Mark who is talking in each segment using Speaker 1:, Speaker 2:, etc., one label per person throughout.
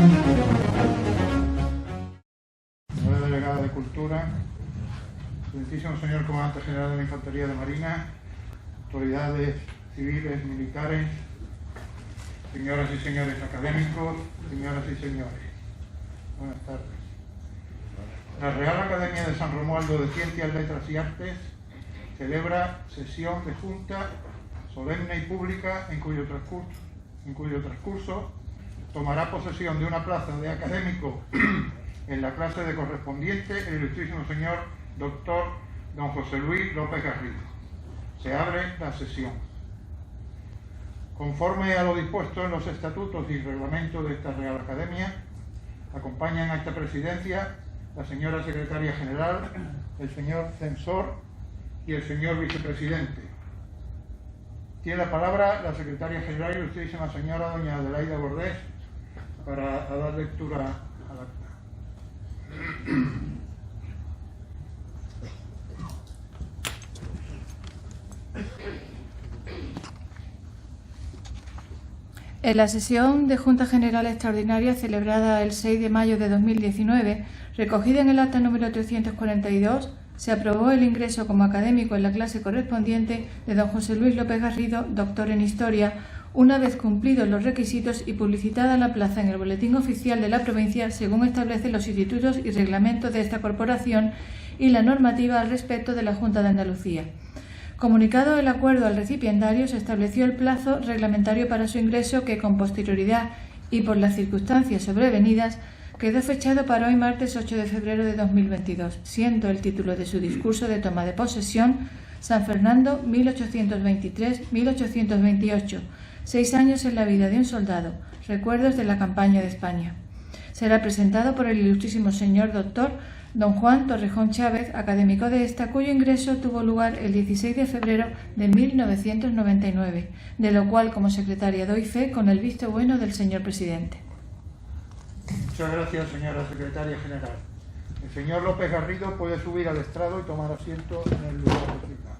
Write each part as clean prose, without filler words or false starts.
Speaker 1: Señora Delegada de Cultura, Excelentísimo Señor Comandante General de la Infantería de Marina, autoridades civiles, militares, señoras y señores académicos, señoras y señores, buenas tardes. La Real Academia de San Romualdo de Ciencias, Letras y Artes celebra sesión de junta solemne y pública en cuyo transcurso tomará posesión de una plaza de académico en la clase de correspondiente el ilustrísimo señor doctor don José Luis López Garrido. Se abre la sesión. Conforme a lo dispuesto en los estatutos y reglamentos de esta Real Academia, acompañan a esta presidencia la señora secretaria general, el señor censor y el señor vicepresidente. Tiene la palabra la secretaria general, ilustrísima señora doña Adelaida Bordés, para dar lectura al acta.
Speaker 2: En la sesión de Junta General Extraordinaria celebrada el 6 de mayo de 2019, recogida en el acta número 342, se aprobó el ingreso como académico en la clase correspondiente de don José Luis López Garrido, doctor en Historia, una vez cumplidos los requisitos y publicitada la plaza en el Boletín Oficial de la provincia según establecen los institutos y reglamentos de esta corporación y la normativa al respecto de la Junta de Andalucía. Comunicado el acuerdo al recipiendario, se estableció el plazo reglamentario para su ingreso que, con posterioridad y por las circunstancias sobrevenidas, quedó fechado para hoy martes 8 de febrero de 2022, siendo el título de su discurso de toma de posesión San Fernando 1823-1828, 6 años en la vida de un soldado, recuerdos de la campaña de España. Será presentado por el ilustrísimo señor doctor don Juan Torrejón Chávez, académico de esta, cuyo ingreso tuvo lugar el 16 de febrero de 1999, de lo cual como secretaria doy fe con el visto bueno del señor presidente.
Speaker 1: Muchas gracias, señora secretaria general. El señor López Garrido puede subir al estrado y tomar asiento en el lugar designado.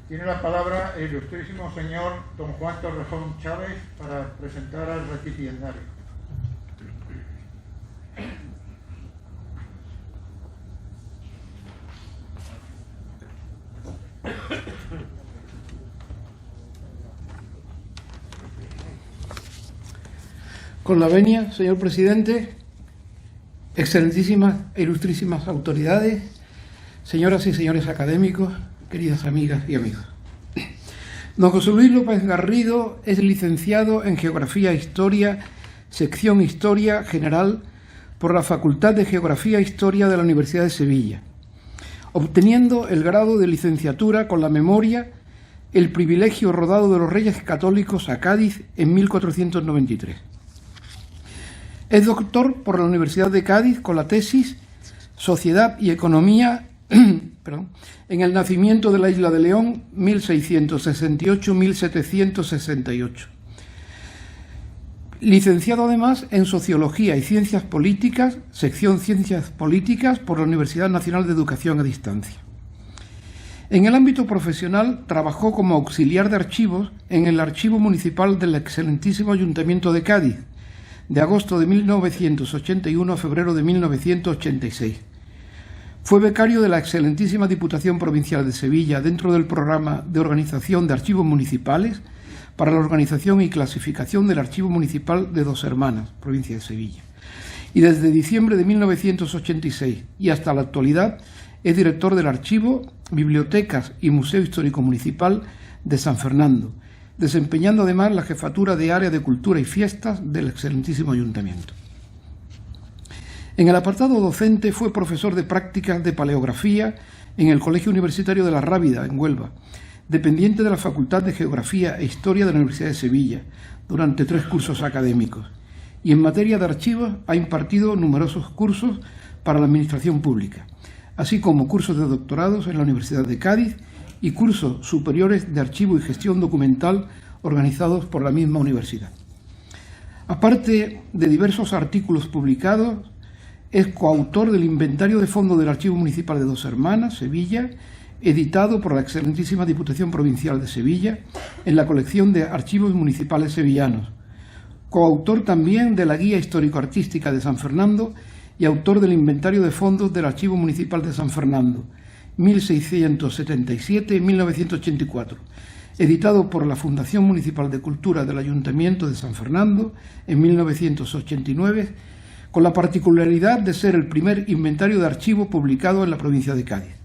Speaker 1: Tiene la palabra el ilustrísimo señor don Juan Torrejón Chávez para presentar al recipiendario.
Speaker 3: Con la venia, señor presidente, excelentísimas e ilustrísimas autoridades, señoras y señores académicos, queridas amigas y amigos. Don José Luis López Garrido es licenciado en Geografía e Historia, sección Historia General, por la Facultad de Geografía e Historia de la Universidad de Sevilla, obteniendo el grado de licenciatura con la memoria El privilegio rodado de los Reyes Católicos a Cádiz en 1493. Es doctor por la Universidad de Cádiz con la tesis Sociedad y Economía en el nacimiento de la isla de León, 1668-1768. Licenciado además en Sociología y Ciencias Políticas, sección Ciencias Políticas, por la Universidad Nacional de Educación a Distancia. En el ámbito profesional trabajó como auxiliar de archivos en el Archivo Municipal del excelentísimo Ayuntamiento de Cádiz, de agosto de 1981 a febrero de 1986. Fue becario de la excelentísima Diputación Provincial de Sevilla dentro del programa de organización de archivos municipales para la organización y clasificación del Archivo Municipal de Dos Hermanas, provincia de Sevilla. Y desde diciembre de 1986 y hasta la actualidad es director del Archivo, Bibliotecas y Museo Histórico Municipal de San Fernando, desempeñando además la jefatura de Área de Cultura y Fiestas del excelentísimo Ayuntamiento. En el apartado docente fue profesor de prácticas de paleografía en el Colegio Universitario de La Rábida, en Huelva, dependiente de la Facultad de Geografía e Historia de la Universidad de Sevilla, durante 3 cursos académicos, y en materia de archivos ha impartido numerosos cursos para la Administración Pública, así como cursos de doctorados en la Universidad de Cádiz y cursos superiores de archivo y gestión documental organizados por la misma universidad. Aparte de diversos artículos publicados Es coautor del Inventario de Fondos del Archivo Municipal de Dos Hermanas, Sevilla, editado por la excelentísima Diputación Provincial de Sevilla en la colección de Archivos Municipales Sevillanos. Coautor también de la Guía Histórico-Artística de San Fernando y autor del Inventario de Fondos del Archivo Municipal de San Fernando, 1677-1984, editado por la Fundación Municipal de Cultura del Ayuntamiento de San Fernando en 1989, con la particularidad de ser el primer inventario de archivo publicado en la provincia de Cádiz.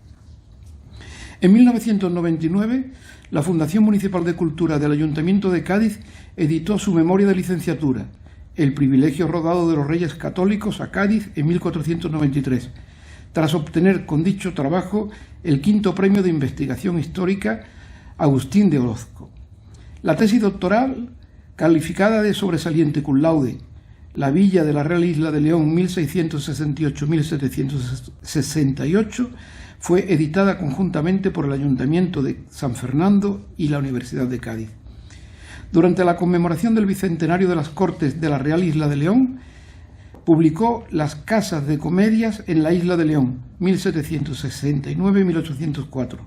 Speaker 3: En 1999, la Fundación Municipal de Cultura del Ayuntamiento de Cádiz editó su memoria de licenciatura, El privilegio rodado de los Reyes Católicos a Cádiz en 1493, tras obtener con dicho trabajo el quinto premio de investigación histórica Agustín de Orozco. La tesis doctoral, calificada de sobresaliente cum laude, La Villa de la Real Isla de León 1668-1768, fue editada conjuntamente por el Ayuntamiento de San Fernando y la Universidad de Cádiz. Durante la conmemoración del bicentenario de las Cortes de la Real Isla de León, publicó Las Casas de Comedias en la Isla de León, 1769-1804.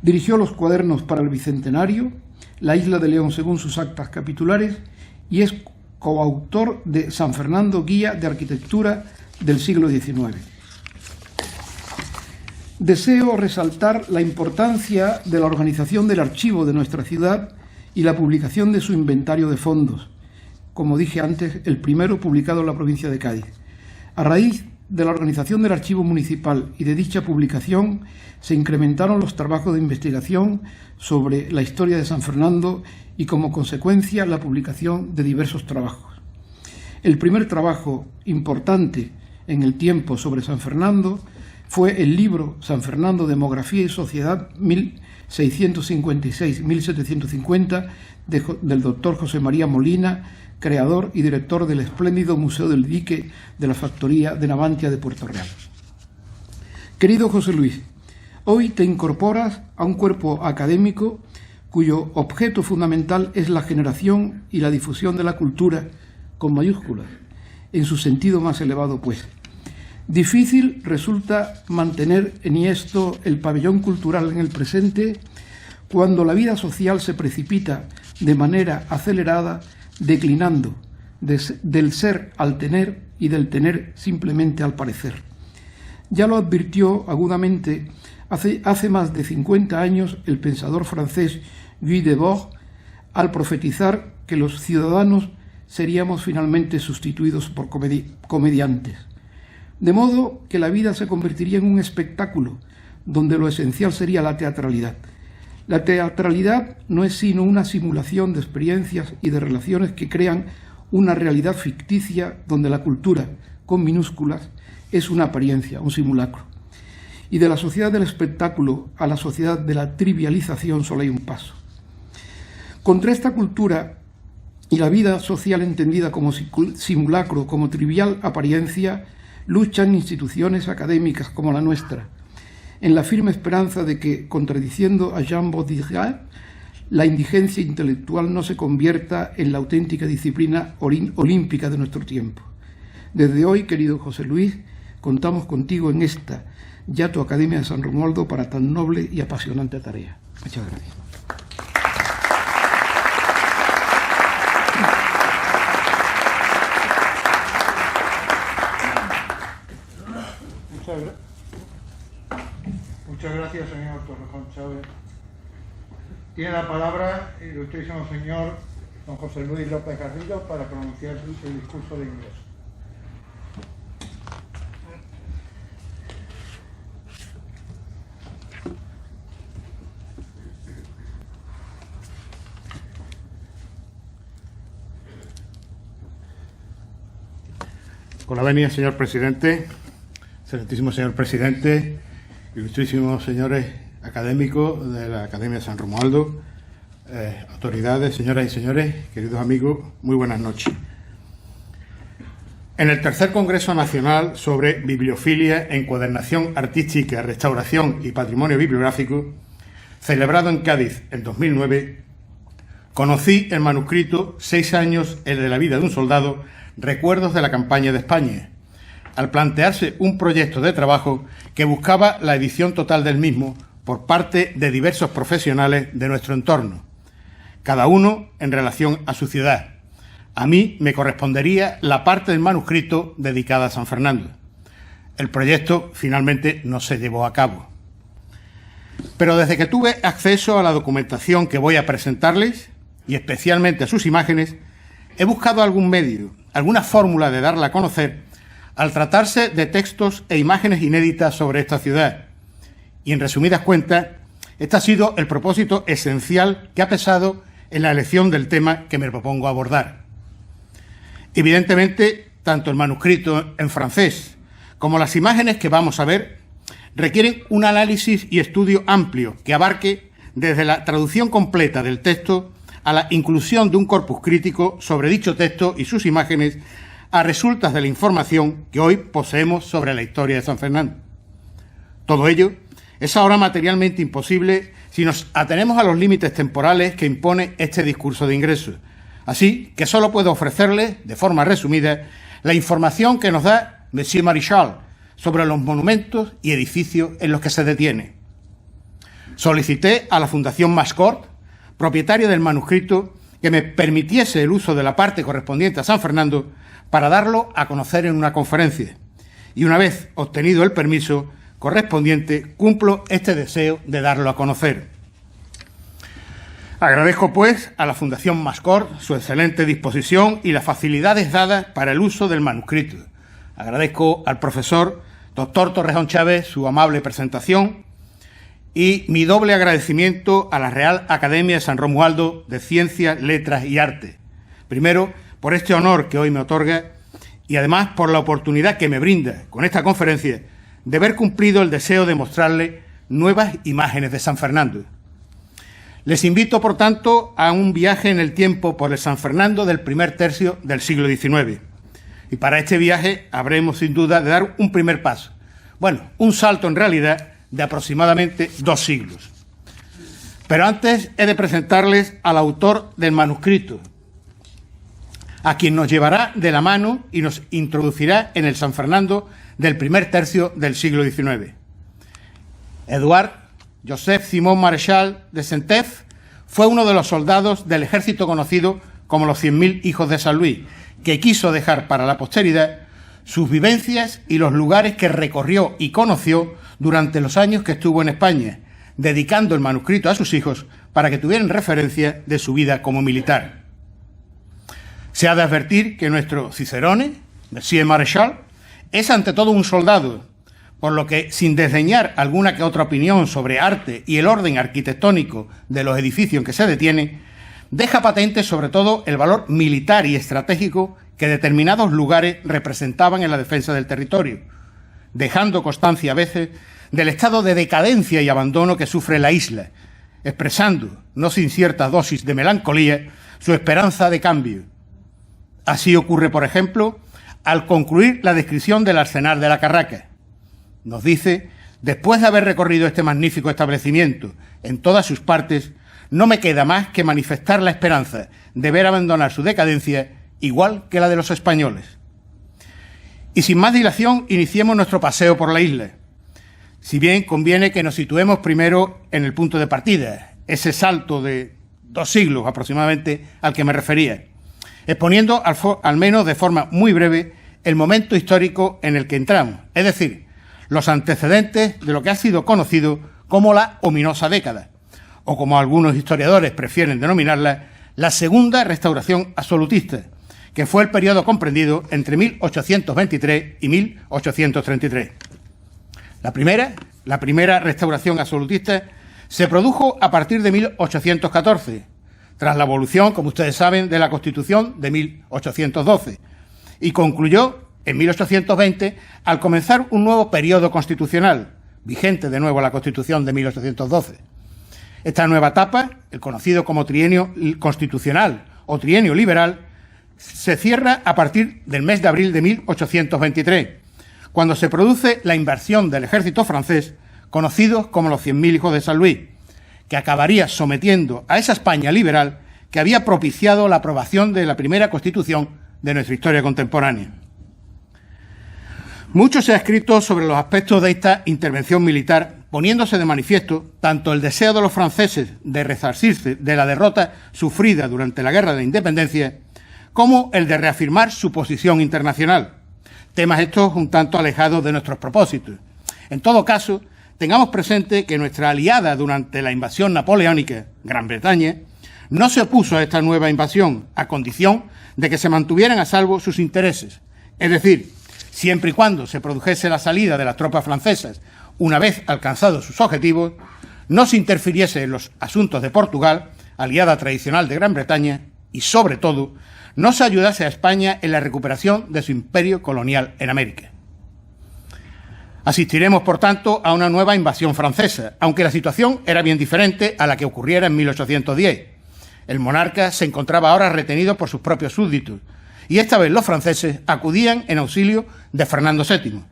Speaker 3: Dirigió los cuadernos para el bicentenario, La Isla de León según sus actas capitulares, y es coautor de San Fernando, Guía de Arquitectura del siglo XIX. Deseo resaltar la importancia de la organización del archivo de nuestra ciudad y la publicación de su inventario de fondos, como dije antes, el primero publicado en la provincia de Cádiz. A raíz de la organización del archivo municipal y de dicha publicación, se incrementaron los trabajos de investigación sobre la historia de San Fernando y, como consecuencia, la publicación de diversos trabajos. El primer trabajo importante en el tiempo sobre San Fernando fue el libro San Fernando, Demografía y Sociedad 1656-1750 del doctor José María Molina, creador y director del espléndido Museo del Dique de la Factoría de Navantia de Puerto Real. Querido José Luis, hoy te incorporas a un cuerpo académico cuyo objeto fundamental es la generación y la difusión de la cultura, con mayúsculas, en su sentido más elevado, pues. Difícil resulta mantener enhiesto el pabellón cultural en el presente cuando la vida social se precipita de manera acelerada, declinando del ser al tener y del tener simplemente al parecer. Ya lo advirtió agudamente hace más de 50 años el pensador francés Guy Debord al profetizar que los ciudadanos seríamos finalmente sustituidos por comediantes. De modo que la vida se convertiría en un espectáculo donde lo esencial sería la teatralidad. La teatralidad no es sino una simulación de experiencias y de relaciones que crean una realidad ficticia donde la cultura, con minúsculas, es una apariencia, un simulacro. Y de la sociedad del espectáculo a la sociedad de la trivialización solo hay un paso. Contra esta cultura y la vida social entendida como simulacro, como trivial apariencia, luchan instituciones académicas como la nuestra, en la firme esperanza de que, contradiciendo a Jean Baudrillard, la indigencia intelectual no se convierta en la auténtica disciplina olímpica de nuestro tiempo. Desde hoy, querido José Luis, contamos contigo en esta, ya tu Academia de San Romualdo, para tan noble y apasionante tarea. Muchas gracias.
Speaker 1: Muchas gracias, señor Torrejón Chávez. Tiene la palabra el ilustrísimo señor don José Luis López Garrido para pronunciar el discurso de ingreso.
Speaker 4: Con la venia, señor presidente, excelentísimo señor presidente, ilustrísimos señores académicos de la Academia de San Romualdo, autoridades, señoras y señores, queridos amigos, muy buenas noches. En el tercer Congreso Nacional sobre Bibliofilia, Encuadernación Artística, Restauración y Patrimonio Bibliográfico, celebrado en Cádiz en 2009, conocí el manuscrito 6 años, el de la vida de un soldado, Recuerdos de la campaña de España, al plantearse un proyecto de trabajo que buscaba la edición total del mismo por parte de diversos profesionales de nuestro entorno, cada uno en relación a su ciudad. A mí me correspondería la parte del manuscrito dedicada a San Fernando. El proyecto finalmente no se llevó a cabo. Pero desde que tuve acceso a la documentación que voy a presentarles, y especialmente a sus imágenes, he buscado algún medio, alguna fórmula de darla a conocer al tratarse de textos e imágenes inéditas sobre esta ciudad. Y en resumidas cuentas, este ha sido el propósito esencial que ha pesado en la elección del tema que me propongo abordar. Evidentemente, tanto el manuscrito en francés como las imágenes que vamos a ver requieren un análisis y estudio amplio que abarque desde la traducción completa del texto a la inclusión de un corpus crítico sobre dicho texto y sus imágenes a resultas de la información que hoy poseemos sobre la historia de San Fernando. Todo ello es ahora materialmente imposible si nos atenemos a los límites temporales que impone este discurso de ingreso. Así que solo puedo ofrecerles, de forma resumida, la información que nos da Monsieur Marichal sobre los monumentos y edificios en los que se detiene. Solicité a la Fundación Mascort, propietaria del manuscrito, que me permitiese el uso de la parte correspondiente a San Fernando para darlo a conocer en una conferencia. Y una vez obtenido el permiso correspondiente, cumplo este deseo de darlo a conocer. Agradezco, pues, a la Fundación Mascort su excelente disposición y las facilidades dadas para el uso del manuscrito. Agradezco al profesor Dr. Torrejón Chávez su amable presentación y mi doble agradecimiento a la Real Academia de San Romualdo de Ciencias, Letras y Arte. Primero, por este honor que hoy me otorga y además por la oportunidad que me brinda con esta conferencia de haber cumplido el deseo de mostrarle nuevas imágenes de San Fernando. Les invito, por tanto, a un viaje en el tiempo por el San Fernando del primer tercio del siglo XIX. Y para este viaje habremos, sin duda, de dar un primer paso. Bueno, un salto en realidad de aproximadamente 2 siglos. Pero antes he de presentarles al autor del manuscrito, a quien nos llevará de la mano y nos introducirá en el San Fernando del primer tercio del siglo XIX. Edouard Joseph Simon Maréchal de Saint-Ève fue uno de los soldados del ejército conocido como los 100.000 hijos de San Luis, que quiso dejar para la posteridad sus vivencias y los lugares que recorrió y conoció durante los años que estuvo en España, dedicando el manuscrito a sus hijos para que tuvieran referencia de su vida como militar. Se ha de advertir que nuestro Cicerone, Monsieur Maréchal, es ante todo un soldado, por lo que, sin desdeñar alguna que otra opinión sobre arte y el orden arquitectónico de los edificios en que se detiene, deja patente sobre todo el valor militar y estratégico que determinados lugares representaban en la defensa del territorio, dejando constancia a veces del estado de decadencia y abandono que sufre la isla, expresando, no sin cierta dosis de melancolía, su esperanza de cambio. Así ocurre, por ejemplo, al concluir la descripción del Arsenal de la Carraca. Nos dice: después de haber recorrido este magnífico establecimiento en todas sus partes, no me queda más que manifestar la esperanza de ver abandonar su decadencia igual que la de los españoles. Y sin más dilación, iniciemos nuestro paseo por la isla. Si bien conviene que nos situemos primero en el punto de partida, ese salto de 2 siglos aproximadamente al que me refería, exponiendo al menos de forma muy breve el momento histórico en el que entramos, es decir, los antecedentes de lo que ha sido conocido como la ominosa década, o como algunos historiadores prefieren denominarla, la segunda restauración absolutista, que fue el periodo comprendido entre 1823 y 1833. La primera restauración absolutista se produjo a partir de 1814, tras la abolición, como ustedes saben, de la Constitución de 1812, y concluyó en 1820 al comenzar un nuevo periodo constitucional, vigente de nuevo la Constitución de 1812. Esta nueva etapa, el conocido como trienio constitucional o trienio liberal, se cierra a partir del mes de abril de 1823, cuando se produce la invasión del ejército francés, conocidos como los 100.000 hijos de San Luis, que acabaría sometiendo a esa España liberal que había propiciado la aprobación de la primera Constitución de nuestra historia contemporánea. Mucho se ha escrito sobre los aspectos de esta intervención militar, poniéndose de manifiesto tanto el deseo de los franceses de resarcirse de la derrota sufrida durante la Guerra de Independencia, como el de reafirmar su posición internacional. Temas estos un tanto alejados de nuestros propósitos. En todo caso, tengamos presente que nuestra aliada durante la invasión napoleónica, Gran Bretaña, no se opuso a esta nueva invasión, a condición de que se mantuvieran a salvo sus intereses. Es decir, siempre y cuando se produjese la salida de las tropas francesas una vez alcanzados sus objetivos, no se interfiriese en los asuntos de Portugal, aliada tradicional de Gran Bretaña, y sobre todo, no se ayudase a España en la recuperación de su imperio colonial en América. Asistiremos, por tanto, a una nueva invasión francesa, aunque la situación era bien diferente a la que ocurriera en 1810. El monarca se encontraba ahora retenido por sus propios súbditos, y esta vez los franceses acudían en auxilio de Fernando VII,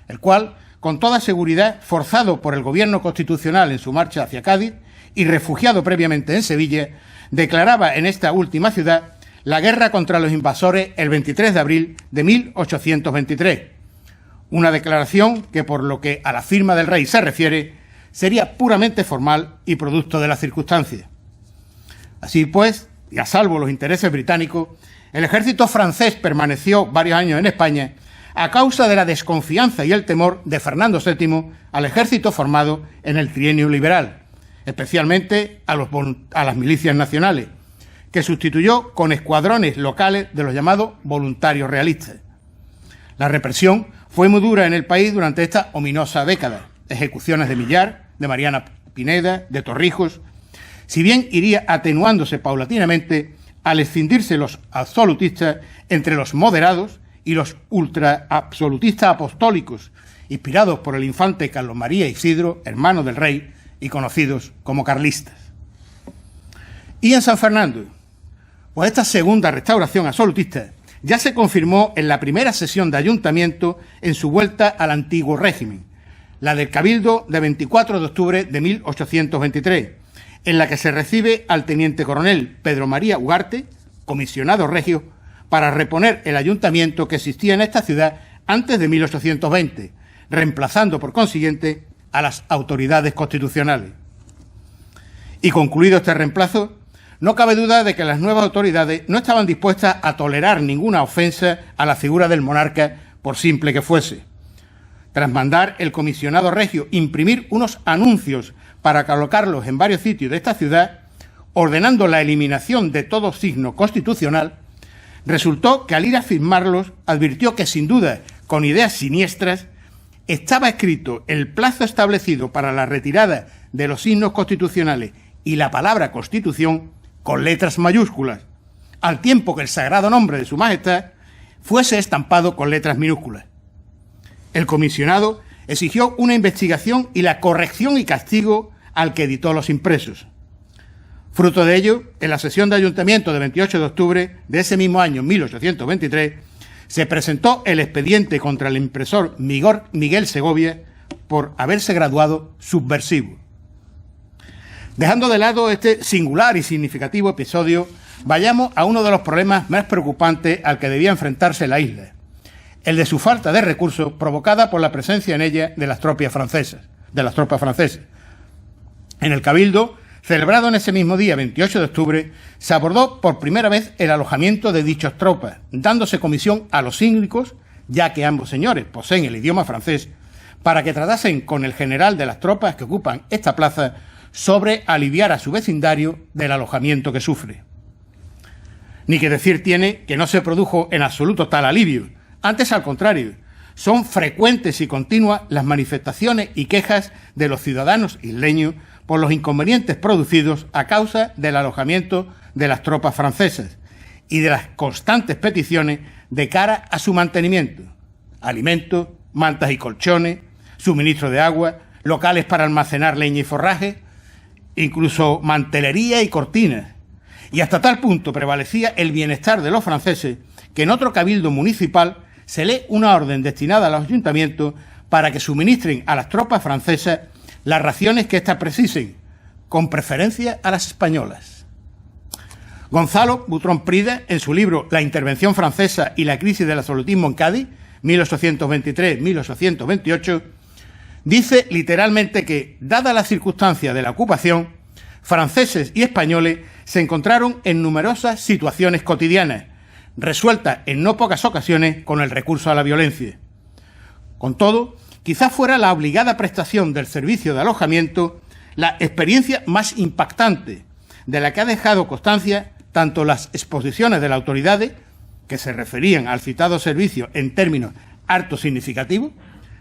Speaker 4: el cual, con toda seguridad, forzado por el gobierno constitucional en su marcha hacia Cádiz y refugiado previamente en Sevilla, declaraba en esta última ciudad la guerra contra los invasores el 23 de abril de 1823. Una declaración que, por lo que a la firma del rey se refiere, sería puramente formal y producto de las circunstancias. Así pues, y a salvo los intereses británicos, el ejército francés permaneció varios años en España a causa de la desconfianza y el temor de Fernando VII al ejército formado en el trienio liberal, especialmente a las milicias nacionales, que sustituyó con escuadrones locales de los llamados voluntarios realistas. La represión fue muy dura en el país durante esta ominosa década. Ejecuciones de Millar, de Mariana Pineda, de Torrijos, si bien iría atenuándose paulatinamente al escindirse los absolutistas entre los moderados y los ultraabsolutistas apostólicos, inspirados por el infante Carlos María Isidro, hermano del rey, y conocidos como carlistas. Y en San Fernando, pues esta segunda restauración absolutista ya se confirmó en la primera sesión de ayuntamiento en su vuelta al antiguo régimen, la del Cabildo de 24 de octubre de 1823, en la que se recibe al teniente coronel Pedro María Ugarte, comisionado regio, para reponer el ayuntamiento que existía en esta ciudad antes de 1820, reemplazando por consiguiente a las autoridades constitucionales. Y concluido este reemplazo, no cabe duda de que las nuevas autoridades no estaban dispuestas a tolerar ninguna ofensa a la figura del monarca, por simple que fuese. Tras mandar el comisionado regio imprimir unos anuncios para colocarlos en varios sitios de esta ciudad, ordenando la eliminación de todo signo constitucional, resultó que al ir a firmarlos advirtió que, sin duda, con ideas siniestras, estaba escrito el plazo establecido para la retirada de los signos constitucionales y la palabra Constitución con letras mayúsculas, al tiempo que el sagrado nombre de su majestad fuese estampado con letras minúsculas. El comisionado exigió una investigación y la corrección y castigo al que editó los impresos. Fruto de ello, en la sesión de ayuntamiento de 28 de octubre de ese mismo año, 1823, se presentó el expediente contra el impresor Miguel Segovia por haberse graduado subversivo. Dejando de lado este singular y significativo episodio, vayamos a uno de los problemas más preocupantes al que debía enfrentarse la isla, el de su falta de recursos provocada por la presencia en ella de las tropas francesas. En el Cabildo, celebrado en ese mismo día, 28 de octubre, se abordó por primera vez el alojamiento de dichas tropas, dándose comisión a los síndicos, ya que ambos señores poseen el idioma francés, para que tratasen con el general de las tropas que ocupan esta plaza sobre aliviar a su vecindario del alojamiento que sufre. Ni que decir tiene que no se produjo en absoluto tal alivio. Antes, al contrario, son frecuentes y continuas las manifestaciones y quejas de los ciudadanos isleños por los inconvenientes producidos a causa del alojamiento de las tropas francesas y de las constantes peticiones de cara a su mantenimiento: alimentos, mantas y colchones, suministro de agua, locales para almacenar leña y forraje, incluso mantelería y cortinas. Y hasta tal punto prevalecía el bienestar de los franceses que en otro cabildo municipal se lee una orden destinada a los ayuntamientos para que suministren a las tropas francesas las raciones que éstas precisen, con preferencia a las españolas. Gonzalo Butrón Prida, en su libro La intervención francesa y la crisis del absolutismo en Cádiz, 1823-1828, dice literalmente que, dada la circunstancia de la ocupación, franceses y españoles se encontraron en numerosas situaciones cotidianas, resueltas en no pocas ocasiones con el recurso a la violencia. Con todo, quizás fuera la obligada prestación del servicio de alojamiento la experiencia más impactante de la que ha dejado constancia tanto las exposiciones de las autoridades, que se referían al citado servicio en términos harto significativos,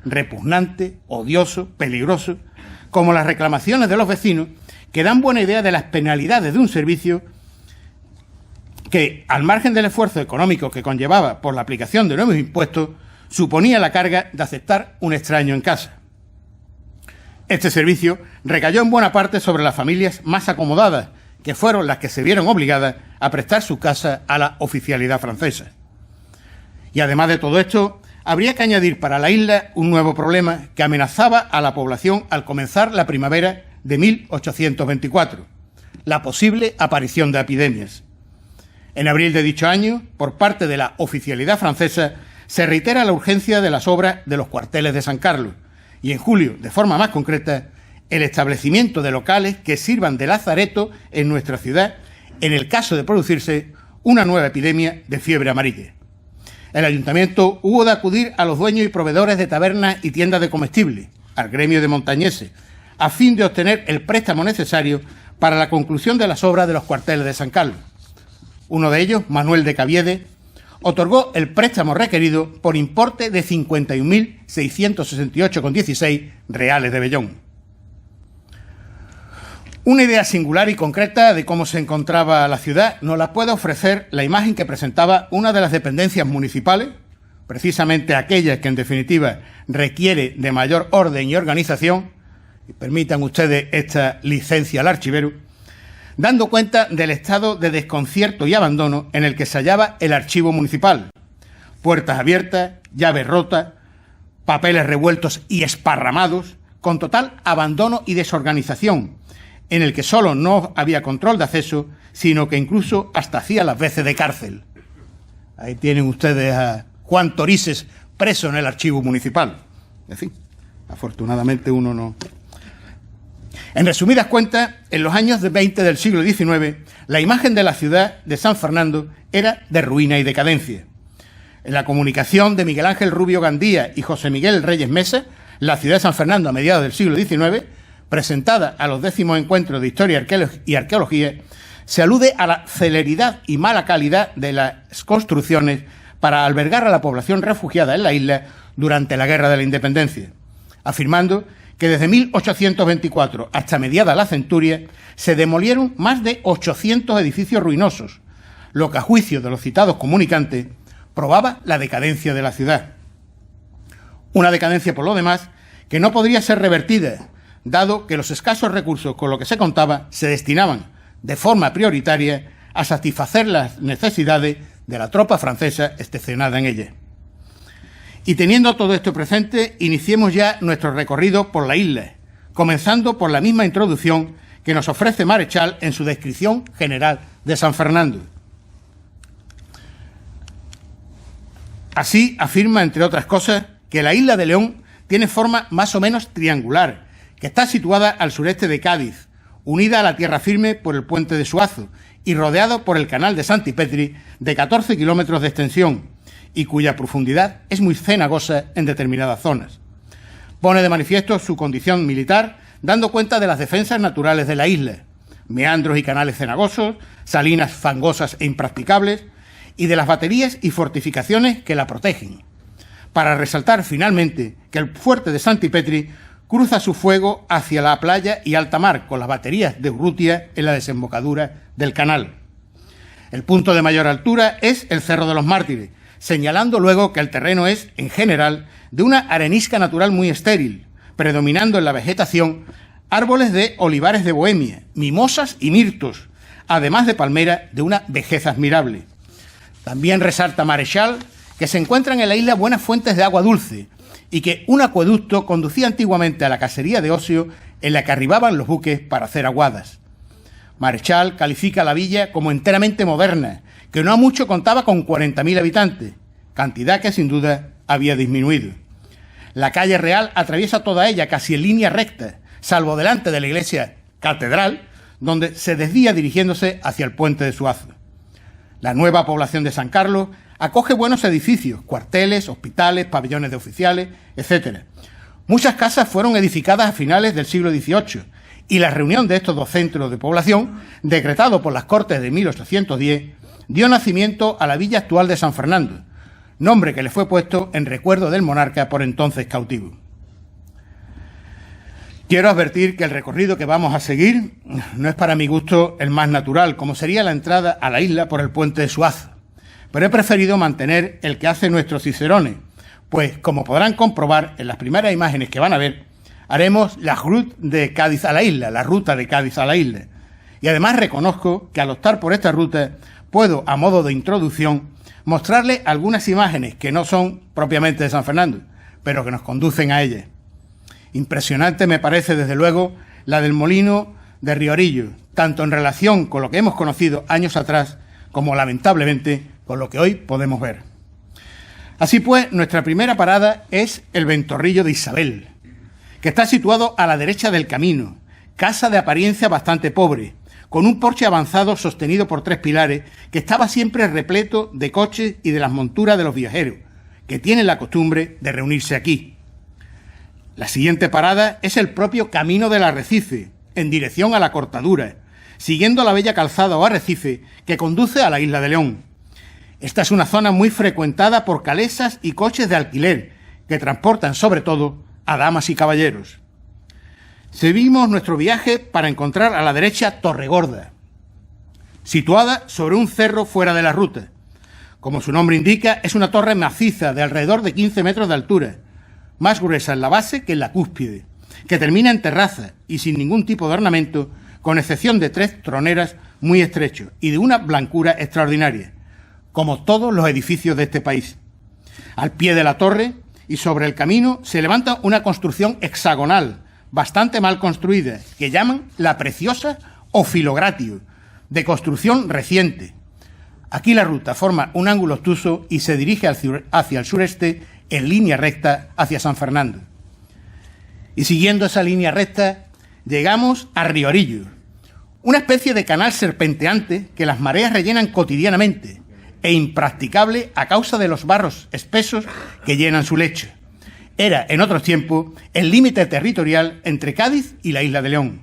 Speaker 4: repugnante, odioso, peligroso, como las reclamaciones de los vecinos, que dan buena idea de las penalidades de un servicio que, al margen del esfuerzo económico que conllevaba por la aplicación de nuevos impuestos, suponía la carga de aceptar un extraño en casa. Este servicio recayó en buena parte sobre las familias más acomodadas, que fueron las que se vieron obligadas a prestar su casa a la oficialidad francesa. Y además de todo esto, habría que añadir para la isla un nuevo problema que amenazaba a la población al comenzar la primavera de 1824, la posible aparición de epidemias. En abril de dicho año, por parte de la oficialidad francesa, se reitera la urgencia de las obras de los cuarteles de San Carlos y en julio, de forma más concreta, el establecimiento de locales que sirvan de lazareto en nuestra ciudad en el caso de producirse una nueva epidemia de fiebre amarilla. El ayuntamiento hubo de acudir a los dueños y proveedores de tabernas y tiendas de comestibles, al gremio de montañeses, a fin de obtener el préstamo necesario para la conclusión de las obras de los cuarteles de San Carlos. Uno de ellos, Manuel de Cabiede, otorgó el préstamo requerido por importe de 51.668,16 reales de vellón. Una idea singular y concreta de cómo se encontraba la ciudad nos la puede ofrecer la imagen que presentaba una de las dependencias municipales, precisamente aquella que en definitiva requiere de mayor orden y organización, y permitan ustedes esta licencia al archivero, dando cuenta del estado de desconcierto y abandono en el que se hallaba el archivo municipal. Puertas abiertas, llaves rotas, papeles revueltos y esparramados, con total abandono y desorganización, en el que solo no había control de acceso, sino que incluso hasta hacía las veces de cárcel. Ahí tienen ustedes a Juan Torices preso en el archivo municipal. En fin, afortunadamente uno no... En resumidas cuentas, en los años 20 del siglo XIX, la imagen de la ciudad de San Fernando era de ruina y decadencia. En la comunicación de Miguel Ángel Rubio Gandía y José Miguel Reyes Mesa, la ciudad de San Fernando a mediados del siglo XIX, presentada a los 10º encuentros de Historia y Arqueología, se alude a la celeridad y mala calidad de las construcciones para albergar a la población refugiada en la isla durante la Guerra de la Independencia, afirmando que desde 1824 hasta mediada la centuria se demolieron más de 800 edificios ruinosos, lo que a juicio de los citados comunicantes probaba la decadencia de la ciudad. Una decadencia, por lo demás, que no podría ser revertida, dado que los escasos recursos con los que se contaba se destinaban de forma prioritaria a satisfacer las necesidades de la tropa francesa estacionada en ella. Y teniendo todo esto presente, iniciemos ya nuestro recorrido por la isla, comenzando por la misma introducción que nos ofrece Marechal en su descripción general de San Fernando. Así afirma, entre otras cosas, que la isla de León tiene forma más o menos triangular, que está situada al sureste de Cádiz, unida a la tierra firme por el puente de Suazo y rodeado por el canal de Santipetri de 14 kilómetros de extensión y cuya profundidad es muy cenagosa en determinadas zonas. Pone de manifiesto su condición militar, dando cuenta de las defensas naturales de la isla, meandros y canales cenagosos, salinas fangosas e impracticables, y de las baterías y fortificaciones que la protegen, para resaltar finalmente que el fuerte de Santipetri cruza su fuego hacia la playa y alta mar con las baterías de Urrutia en la desembocadura del canal. El punto de mayor altura es el Cerro de los Mártires, señalando luego que el terreno es, en general, de una arenisca natural muy estéril, predominando en la vegetación árboles de olivares de Bohemia, mimosas y mirtos, además de palmeras de una vejez admirable. También resalta Marechal que se encuentran en la isla buenas fuentes de agua dulce y que un acueducto conducía antiguamente a la casería de Ocio en la que arribaban los buques para hacer aguadas. Marechal califica a la villa como enteramente moderna, que no a mucho contaba con 40.000 habitantes, cantidad que sin duda había disminuido. La calle Real atraviesa toda ella casi en línea recta, salvo delante de la iglesia catedral, donde se desvía dirigiéndose hacia el puente de Suazo. La nueva población de San Carlos acoge buenos edificios, cuarteles, hospitales, pabellones de oficiales, etc. Muchas casas fueron edificadas a finales del siglo XVIII y la reunión de estos dos centros de población, decretado por las Cortes de 1810, dio nacimiento a la villa actual de San Fernando, nombre que le fue puesto en recuerdo del monarca por entonces cautivo. Quiero advertir que el recorrido que vamos a seguir no es para mi gusto el más natural, como sería la entrada a la isla por el puente de Suazo, pero he preferido mantener el que hace nuestro Cicerone, pues, como podrán comprobar en las primeras imágenes que van a ver, haremos la route de Cádiz a la isla, la ruta de Cádiz a la isla. Y además reconozco que al optar por esta ruta puedo, a modo de introducción, mostrarle algunas imágenes que no son propiamente de San Fernando, pero que nos conducen a ella. Impresionante me parece, desde luego, la del molino de Riorillo, tanto en relación con lo que hemos conocido años atrás, como lamentablemente con lo que hoy podemos ver. Así pues, nuestra primera parada es el Ventorrillo de Isabel, que está situado a la derecha del camino, casa de apariencia bastante pobre, con un porche avanzado sostenido por 3 pilares, que estaba siempre repleto de coches y de las monturas de los viajeros, que tienen la costumbre de reunirse aquí. La siguiente parada es el propio Camino del Arrecife, en dirección a la Cortadura, siguiendo la bella calzada o arrecife que conduce a la isla de León. Esta es una zona muy frecuentada por calesas y coches de alquiler, que transportan sobre todo a damas y caballeros. Seguimos nuestro viaje para encontrar a la derecha Torregorda, situada sobre un cerro fuera de la ruta. Como su nombre indica, es una torre maciza de alrededor de 15 metros de altura, más gruesa en la base que en la cúspide, que termina en terraza y sin ningún tipo de ornamento, con excepción de 3 troneras muy estrechos y de una blancura extraordinaria, como todos los edificios de este país. Al pie de la torre y sobre el camino se levanta una construcción hexagonal, bastante mal construida, que llaman la Preciosa o Filogratio, de construcción reciente. Aquí la ruta forma un ángulo obtuso y se dirige hacia el sureste en línea recta hacia San Fernando. Y siguiendo esa línea recta, llegamos a Riorillo, una especie de canal serpenteante que las mareas rellenan cotidianamente e impracticable a causa de los barros espesos que llenan su lecho. Era, en otros tiempos, el límite territorial entre Cádiz y la isla de León.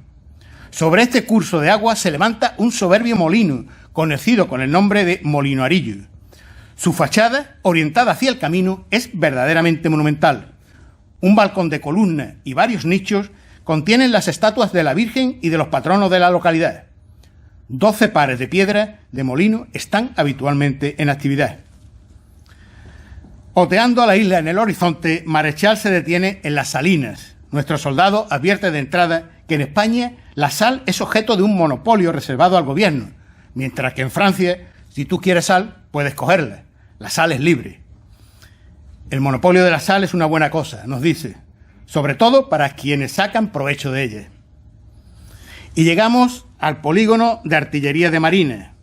Speaker 4: Sobre este curso de agua se levanta un soberbio molino, conocido con el nombre de Molino Arillo. Su fachada, orientada hacia el camino, es verdaderamente monumental. Un balcón de columna y varios nichos contienen las estatuas de la Virgen y de los patronos de la localidad. 12 pares de piedra de molino están habitualmente en actividad. Oteando a la isla en el horizonte, Marechal se detiene en Las Salinas. Nuestro soldado advierte de entrada que en España la sal es objeto de un monopolio reservado al gobierno, mientras que en Francia, si tú quieres sal, puedes cogerla. La sal es libre. El monopolio de la sal es una buena cosa, nos dice, sobre todo para quienes sacan provecho de ella. Y llegamos al polígono de artillería de marina,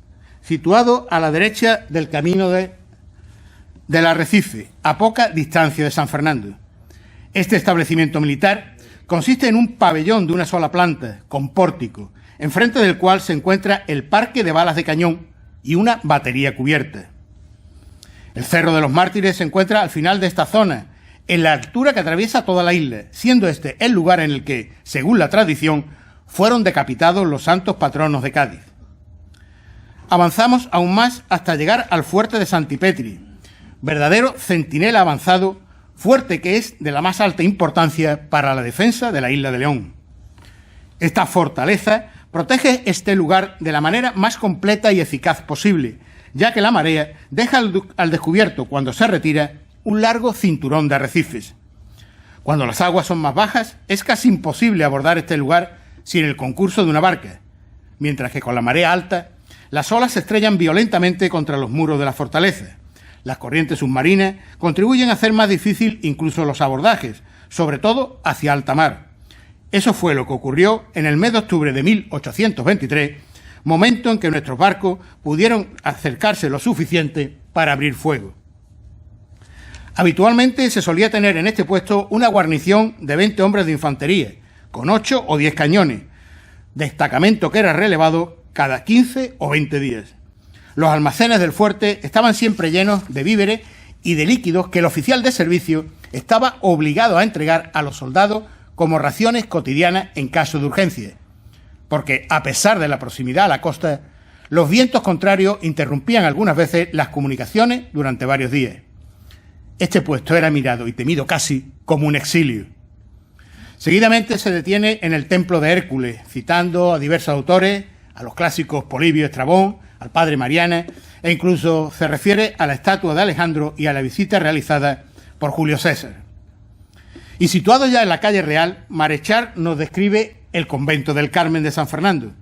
Speaker 4: situado a la derecha del camino del Arrecife, a poca distancia de San Fernando. Este establecimiento militar consiste en un pabellón de una sola planta, con pórtico, enfrente del cual se encuentra el parque de balas de cañón y una batería cubierta. El Cerro de los Mártires se encuentra al final de esta zona, en la altura que atraviesa toda la isla, siendo este el lugar en el que, según la tradición, fueron decapitados los santos patronos de Cádiz. Avanzamos aún más hasta llegar al fuerte de Santipetri, verdadero centinela avanzado, fuerte que es de la más alta importancia para la defensa de la isla de León. Esta fortaleza protege este lugar de la manera más completa y eficaz posible, ya que la marea deja al descubierto, cuando se retira, un largo cinturón de arrecifes. Cuando las aguas son más bajas, es casi imposible abordar este lugar sin el concurso de una barca, mientras que con la marea alta, las olas se estrellan violentamente contra los muros de la fortaleza. Las corrientes submarinas contribuyen a hacer más difícil incluso los abordajes, sobre todo hacia alta mar. Eso fue lo que ocurrió en el mes de octubre de 1823, momento en que nuestros barcos pudieron acercarse lo suficiente para abrir fuego. Habitualmente se solía tener en este puesto una guarnición de 20 hombres de infantería, con 8 o 10 cañones, destacamento que era relevado cada 15 o 20 días. Los almacenes del fuerte estaban siempre llenos de víveres y de líquidos que el oficial de servicio estaba obligado a entregar a los soldados como raciones cotidianas en caso de urgencia, porque a pesar de la proximidad a la costa, los vientos contrarios interrumpían algunas veces las comunicaciones durante varios días. Este puesto era mirado y temido casi como un exilio. Seguidamente se detiene en el templo de Hércules, citando a diversos autores, a los clásicos Polibio, Estrabón, al padre Mariana, e incluso se refiere a la estatua de Alejandro y a la visita realizada por Julio César. Y situado ya en la calle Real, Marechal nos describe el convento del Carmen de San Fernando,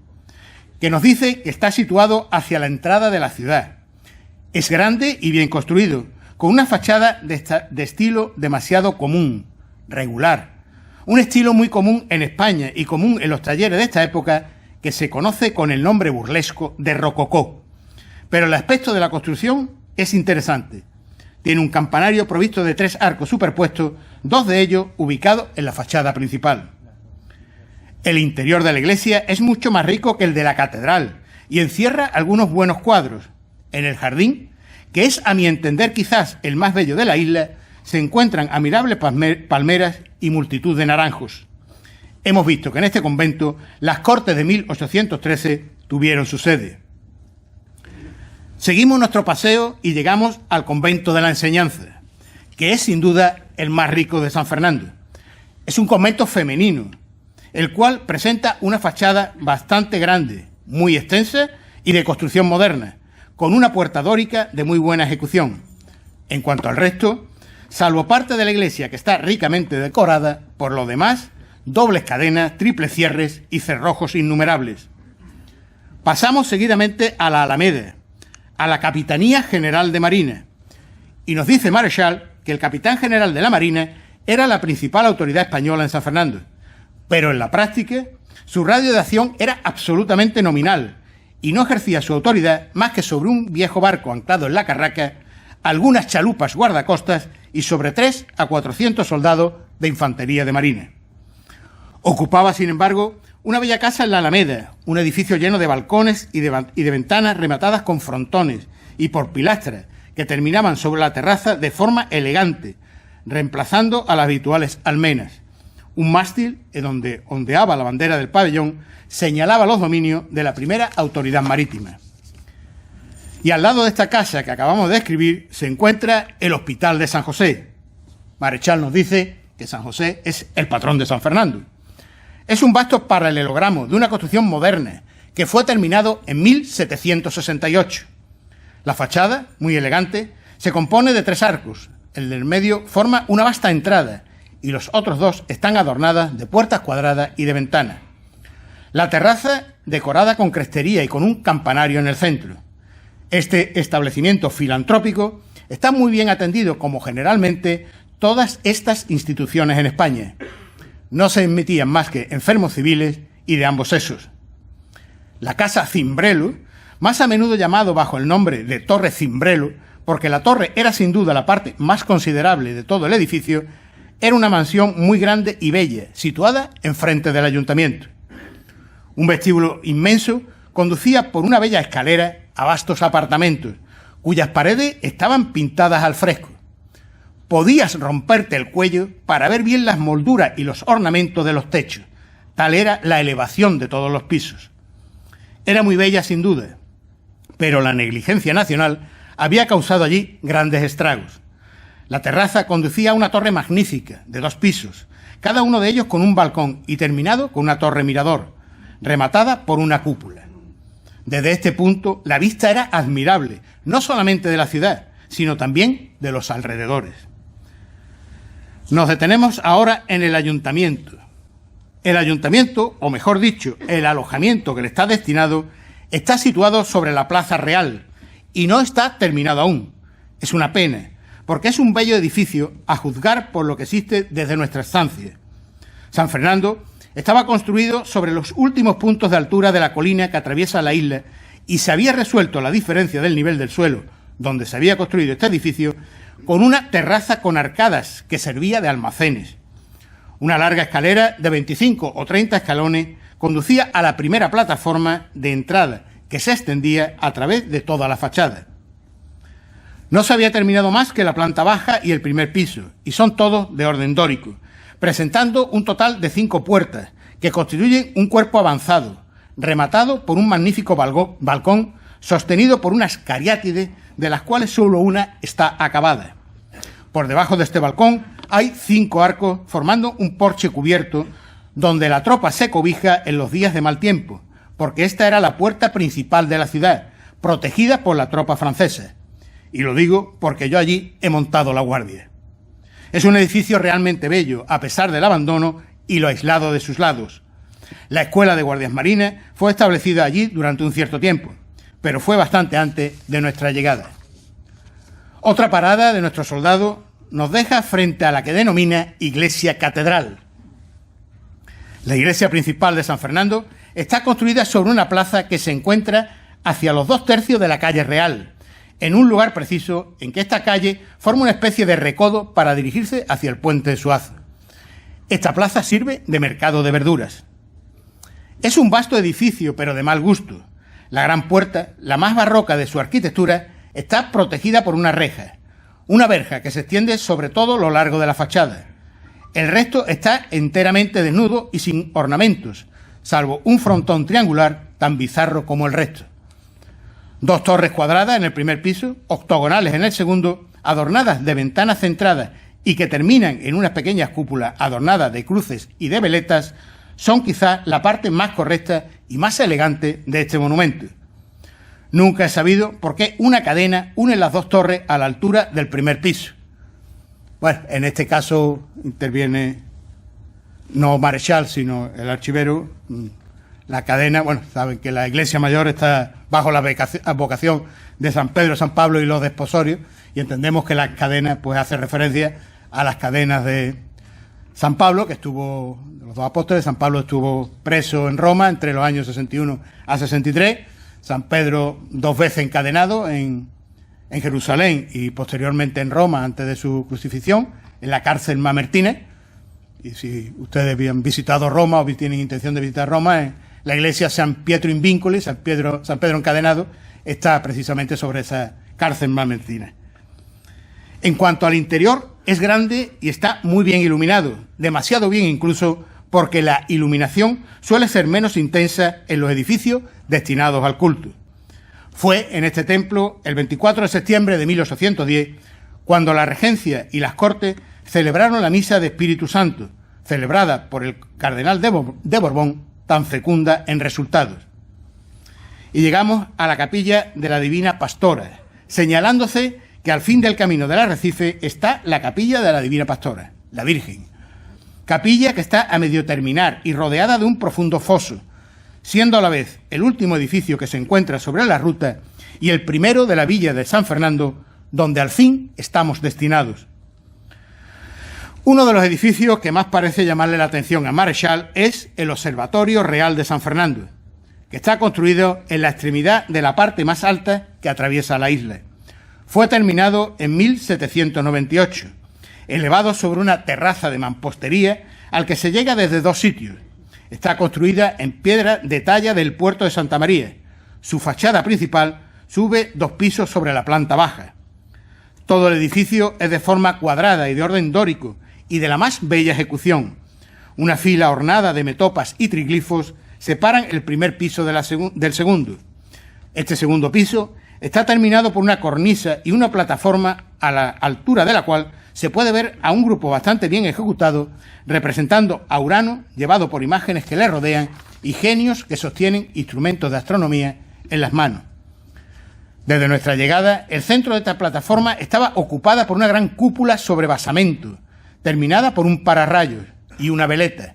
Speaker 4: que nos dice que está situado hacia la entrada de la ciudad. Es grande y bien construido, con una fachada de estilo demasiado común, regular. Un estilo muy común en España y común en los talleres de esta época, que se conoce con el nombre burlesco de rococó. Pero el aspecto de la construcción es interesante. Tiene un campanario provisto de 3 arcos superpuestos, 2 de ellos ubicados en la fachada principal. El interior de la iglesia es mucho más rico que el de la catedral y encierra algunos buenos cuadros. En el jardín, que es a mi entender quizás el más bello de la isla, se encuentran admirables palmeras y multitud de naranjos. Hemos visto que en este convento las Cortes de 1813 tuvieron su sede. Seguimos nuestro paseo y llegamos al convento de la Enseñanza, que es sin duda el más rico de San Fernando. Es un convento femenino, el cual presenta una fachada bastante grande, muy extensa y de construcción moderna, con una puerta dórica de muy buena ejecución. En cuanto al resto, salvo parte de la iglesia que está ricamente decorada, por lo demás, dobles cadenas, triples cierres y cerrojos innumerables. Pasamos seguidamente a la Alameda, a la Capitanía General de Marina, y nos dice Marechal que el capitán general de la Marina era la principal autoridad española en San Fernando, pero en la práctica su radio de acción era absolutamente nominal y no ejercía su autoridad más que sobre un viejo barco anclado en la Carraca, algunas chalupas guardacostas y sobre 3 a 400 soldados de infantería de marina. Ocupaba, sin embargo, una bella casa en la Alameda, un edificio lleno de balcones y de ventanas rematadas con frontones y por pilastras que terminaban sobre la terraza de forma elegante, reemplazando a las habituales almenas. Un mástil en donde ondeaba la bandera del pabellón señalaba los dominios de la primera autoridad marítima. Y al lado de esta casa que acabamos de describir se encuentra el Hospital de San José. Marechal nos dice que San José es el patrón de San Fernando. Es un vasto paralelogramo de una construcción moderna que fue terminado en 1768. La fachada, muy elegante, se compone de 3 arcos. El del medio forma una vasta entrada y los otros 2 están adornadas de puertas cuadradas y de ventanas. La terraza decorada con crestería y con un campanario en el centro. Este establecimiento filantrópico está muy bien atendido, como generalmente todas estas instituciones en España. No se admitían más que enfermos civiles y de ambos sexos. La casa Cimbrelo, más a menudo llamado bajo el nombre de Torre Cimbrelo, porque la torre era sin duda la parte más considerable de todo el edificio, era una mansión muy grande y bella, situada enfrente del ayuntamiento. Un vestíbulo inmenso conducía por una bella escalera a vastos apartamentos, cuyas paredes estaban pintadas al fresco. Podías romperte el cuello para ver bien las molduras y los ornamentos de los techos. Tal era la elevación de todos los pisos. Era muy bella sin duda, pero la negligencia nacional había causado allí grandes estragos. La terraza conducía a una torre magnífica, de 2 pisos, cada uno de ellos con un balcón y terminado con una torre mirador, rematada por una cúpula. Desde este punto la vista era admirable, no solamente de la ciudad, sino también de los alrededores. Nos detenemos ahora en el ayuntamiento. El ayuntamiento, o mejor dicho, el alojamiento que le está destinado, está situado sobre la Plaza Real y no está terminado aún. Es una pena, porque es un bello edificio a juzgar por lo que existe desde nuestra estancia. San Fernando estaba construido sobre los últimos puntos de altura de la colina que atraviesa la isla y se había resuelto la diferencia del nivel del suelo donde se había construido este edificio, con una terraza con arcadas que servía de almacenes. Una larga escalera de 25 o 30 escalones conducía a la primera plataforma de entrada, que se extendía a través de toda la fachada. No se había terminado más que la planta baja y el primer piso, y son todos de orden dórico, presentando un total de 5 puertas, que constituyen un cuerpo avanzado, rematado por un magnífico balcón sostenido por unas cariátides, de las cuales solo una está acabada. Por debajo de este balcón hay 5 arcos formando un porche cubierto, donde la tropa se cobija en los días de mal tiempo, porque esta era la puerta principal de la ciudad, protegida por la tropa francesa. Y lo digo porque yo allí he montado la guardia. Es un edificio realmente bello, a pesar del abandono y lo aislado de sus lados. La Escuela de Guardias Marinas fue establecida allí durante un cierto tiempo, pero fue bastante antes de nuestra llegada. Otra parada de nuestros soldados nos deja frente a la que denomina Iglesia Catedral. La iglesia principal de San Fernando está construida sobre una plaza que se encuentra hacia los 2/3 de la calle Real, en un lugar preciso en que esta calle forma una especie de recodo para dirigirse hacia el puente de Suazo. Esta plaza sirve de mercado de verduras. Es un vasto edificio, pero de mal gusto. La gran puerta, la más barroca de su arquitectura, está protegida por una reja, una verja que se extiende sobre todo lo largo de la fachada. El resto está enteramente desnudo y sin ornamentos, salvo un frontón triangular tan bizarro como el resto. 2 torres cuadradas en el primer piso, octogonales en el segundo, adornadas de ventanas centradas y que terminan en unas pequeñas cúpulas adornadas de cruces y de veletas, son quizás la parte más correcta y más elegante de este monumento. Nunca he sabido por qué una cadena une las 2 torres a la altura del primer piso. Bueno, en este caso interviene no Marechal, sino el archivero. La cadena, bueno, saben que la iglesia mayor está bajo la advocación de San Pedro, San Pablo y los desposorios, y entendemos que las cadenas pues hace referencia a las cadenas de San Pablo, que estuvo, los 2 apóstoles. San Pablo estuvo preso en Roma entre los años 61 a 63, San Pedro 2 veces encadenado en Jerusalén y posteriormente en Roma antes de su crucifixión, en la cárcel Mamertine. Y si ustedes han visitado Roma o tienen intención de visitar Roma, la iglesia San Pietro in Vincoli, San Pedro encadenado, está precisamente sobre esa cárcel Mamertine. En cuanto al interior, es grande y está muy bien iluminado, demasiado bien incluso, porque la iluminación suele ser menos intensa en los edificios destinados al culto. Fue en este templo el 24 de septiembre de 1810 cuando la regencia y las Cortes celebraron la misa de Espíritu Santo, celebrada por el cardenal de Borbón, tan fecunda en resultados. Y llegamos a la capilla de la Divina Pastora, señalándose que al fin del camino del arrecife está la capilla de la Divina Pastora, la Virgen. Capilla que está a medio terminar y rodeada de un profundo foso, siendo a la vez el último edificio que se encuentra sobre la ruta y el primero de la villa de San Fernando, donde al fin estamos destinados. Uno de los edificios que más parece llamarle la atención a Marechal es el Observatorio Real de San Fernando, que está construido en la extremidad de la parte más alta que atraviesa la isla. Fue terminado en 1798, elevado sobre una terraza de mampostería al que se llega desde 2 sitios. Está construida en piedra de talla del puerto de Santa María. Su fachada principal sube 2 pisos sobre la planta baja. Todo el edificio es de forma cuadrada y de orden dórico y de la más bella ejecución. Una fila ornada de metopas y triglifos separan el primer piso del segundo. Este segundo piso está terminado por una cornisa y una plataforma a la altura de la cual se puede ver a un grupo bastante bien ejecutado representando a Urano, llevado por imágenes que le rodean, y genios que sostienen instrumentos de astronomía en las manos. Desde nuestra llegada, el centro de esta plataforma estaba ocupada por una gran cúpula sobre basamento, terminada por un pararrayos y una veleta.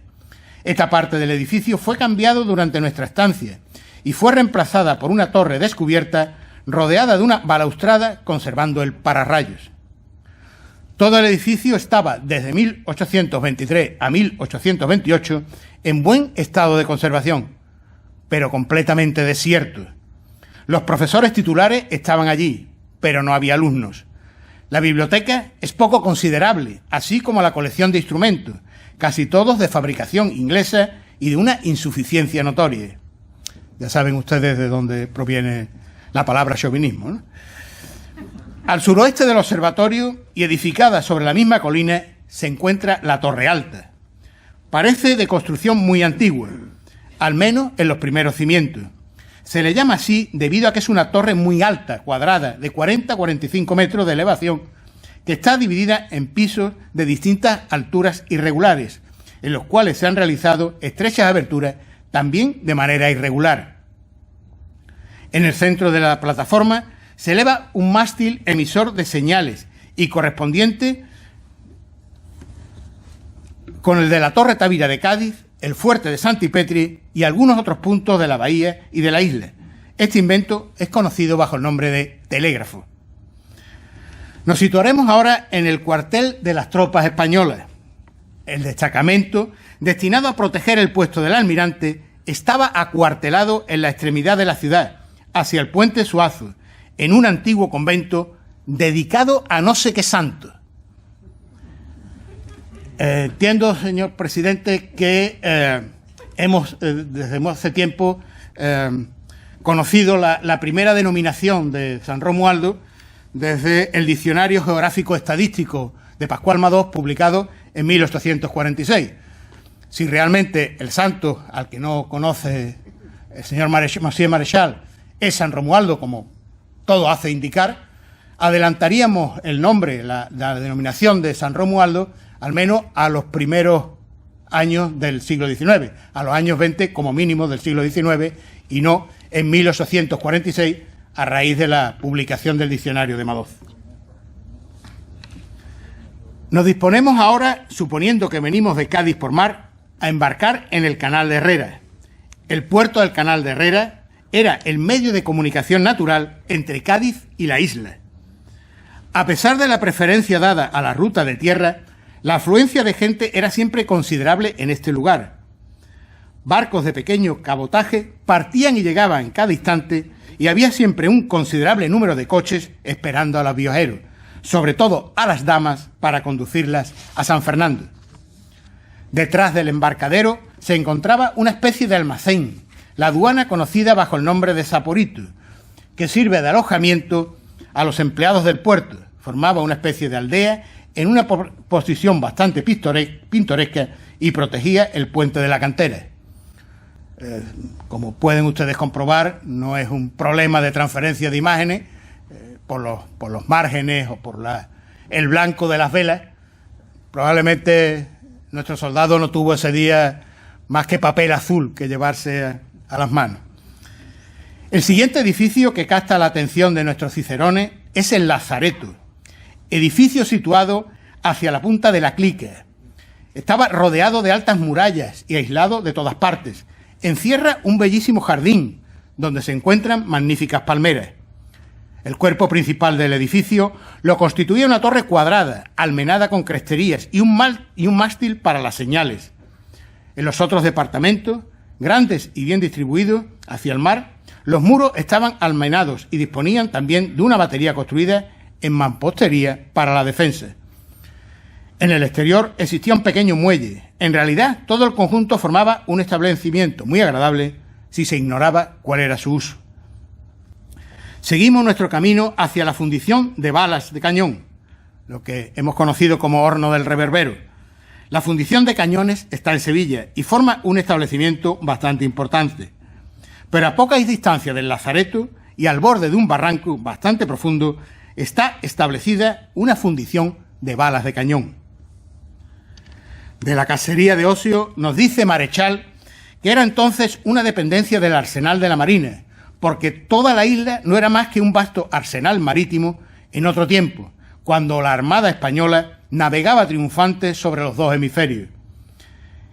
Speaker 4: Esta parte del edificio fue cambiado durante nuestra estancia y fue reemplazada por una torre descubierta rodeada de una balaustrada conservando el pararrayos. Todo el edificio estaba desde 1823 a 1828 en buen estado de conservación, pero completamente desierto. Los profesores titulares estaban allí, pero no había alumnos. La biblioteca es poco considerable, así como la colección de instrumentos, casi todos de fabricación inglesa y de una insuficiencia notoria. Ya saben ustedes de dónde proviene la palabra chauvinismo, ¿no? Al suroeste del observatorio y edificada sobre la misma colina se encuentra la Torre Alta. Parece de construcción muy antigua, al menos en los primeros cimientos. Se le llama así debido a que es una torre muy alta, cuadrada, de 40 a 45 metros de elevación, que está dividida en pisos de distintas alturas irregulares, en los cuales se han realizado estrechas aberturas también de manera irregular. En el centro de la plataforma se eleva un mástil emisor de señales y correspondiente con el de la Torre Tavira de Cádiz, el fuerte de Santipetri y algunos otros puntos de la bahía y de la isla. Este invento es conocido bajo el nombre de telégrafo. Nos situaremos ahora en el cuartel de las tropas españolas. El destacamento, destinado a proteger el puesto del almirante, estaba acuartelado en la extremidad de la ciudad, hacia el puente Suazo, en un antiguo convento dedicado a no sé qué santo. Entiendo, señor presidente, que hemos desde hace tiempo conocido la primera denominación de San Romualdo desde el Diccionario Geográfico Estadístico de Pascual Madós, publicado en 1846. Si realmente el santo, al que no conoce el señor Monsieur Marechal, es San Romualdo, como todo hace indicar, adelantaríamos el nombre, la denominación de San Romualdo, al menos a los primeros años del siglo XIX, a los años 20 como mínimo del siglo XIX, y no en 1846, a raíz de la publicación del Diccionario de Madós. Nos disponemos ahora, suponiendo que venimos de Cádiz por mar, a embarcar en el Canal de Herrera. El puerto del Canal de Herrera era el medio de comunicación natural entre Cádiz y la isla. A pesar de la preferencia dada a la ruta de tierra, la afluencia de gente era siempre considerable en este lugar. Barcos de pequeño cabotaje partían y llegaban cada instante y había siempre un considerable número de coches esperando a los viajeros, sobre todo a las damas, para conducirlas a San Fernando. Detrás del embarcadero se encontraba una especie de almacén, la aduana conocida bajo el nombre de Saporito, que sirve de alojamiento a los empleados del puerto. Formaba una especie de aldea en una posición bastante pintoresca y protegía el puente de la cantera. Como pueden ustedes comprobar, no es un problema de transferencia de imágenes por los márgenes o por el blanco de las velas. Probablemente nuestro soldado no tuvo ese día más que papel azul que llevarse a las manos. El siguiente edificio que capta la atención de nuestros cicerones es el Lazareto, edificio situado hacia la punta de la Clica. Estaba rodeado de altas murallas y aislado de todas partes. Encierra un bellísimo jardín donde se encuentran magníficas palmeras. El cuerpo principal del edificio lo constituía una torre cuadrada, almenada con cresterías y un mástil para las señales. En los otros departamentos, grandes y bien distribuidos hacia el mar, los muros estaban almenados y disponían también de una batería construida en mampostería para la defensa. En el exterior existía un pequeño muelle. En realidad, todo el conjunto formaba un establecimiento muy agradable si se ignoraba cuál era su uso. Seguimos nuestro camino hacia la fundición de balas de cañón, lo que hemos conocido como horno del reverbero. La fundición de cañones está en Sevilla y forma un establecimiento bastante importante. Pero a poca distancia del Lazareto y al borde de un barranco bastante profundo está establecida una fundición de balas de cañón. De la casería de Ocio nos dice Marechal que era entonces una dependencia del arsenal de la Marina, porque toda la isla no era más que un vasto arsenal marítimo en otro tiempo, cuando la Armada Española navegaba triunfante sobre los dos hemisferios.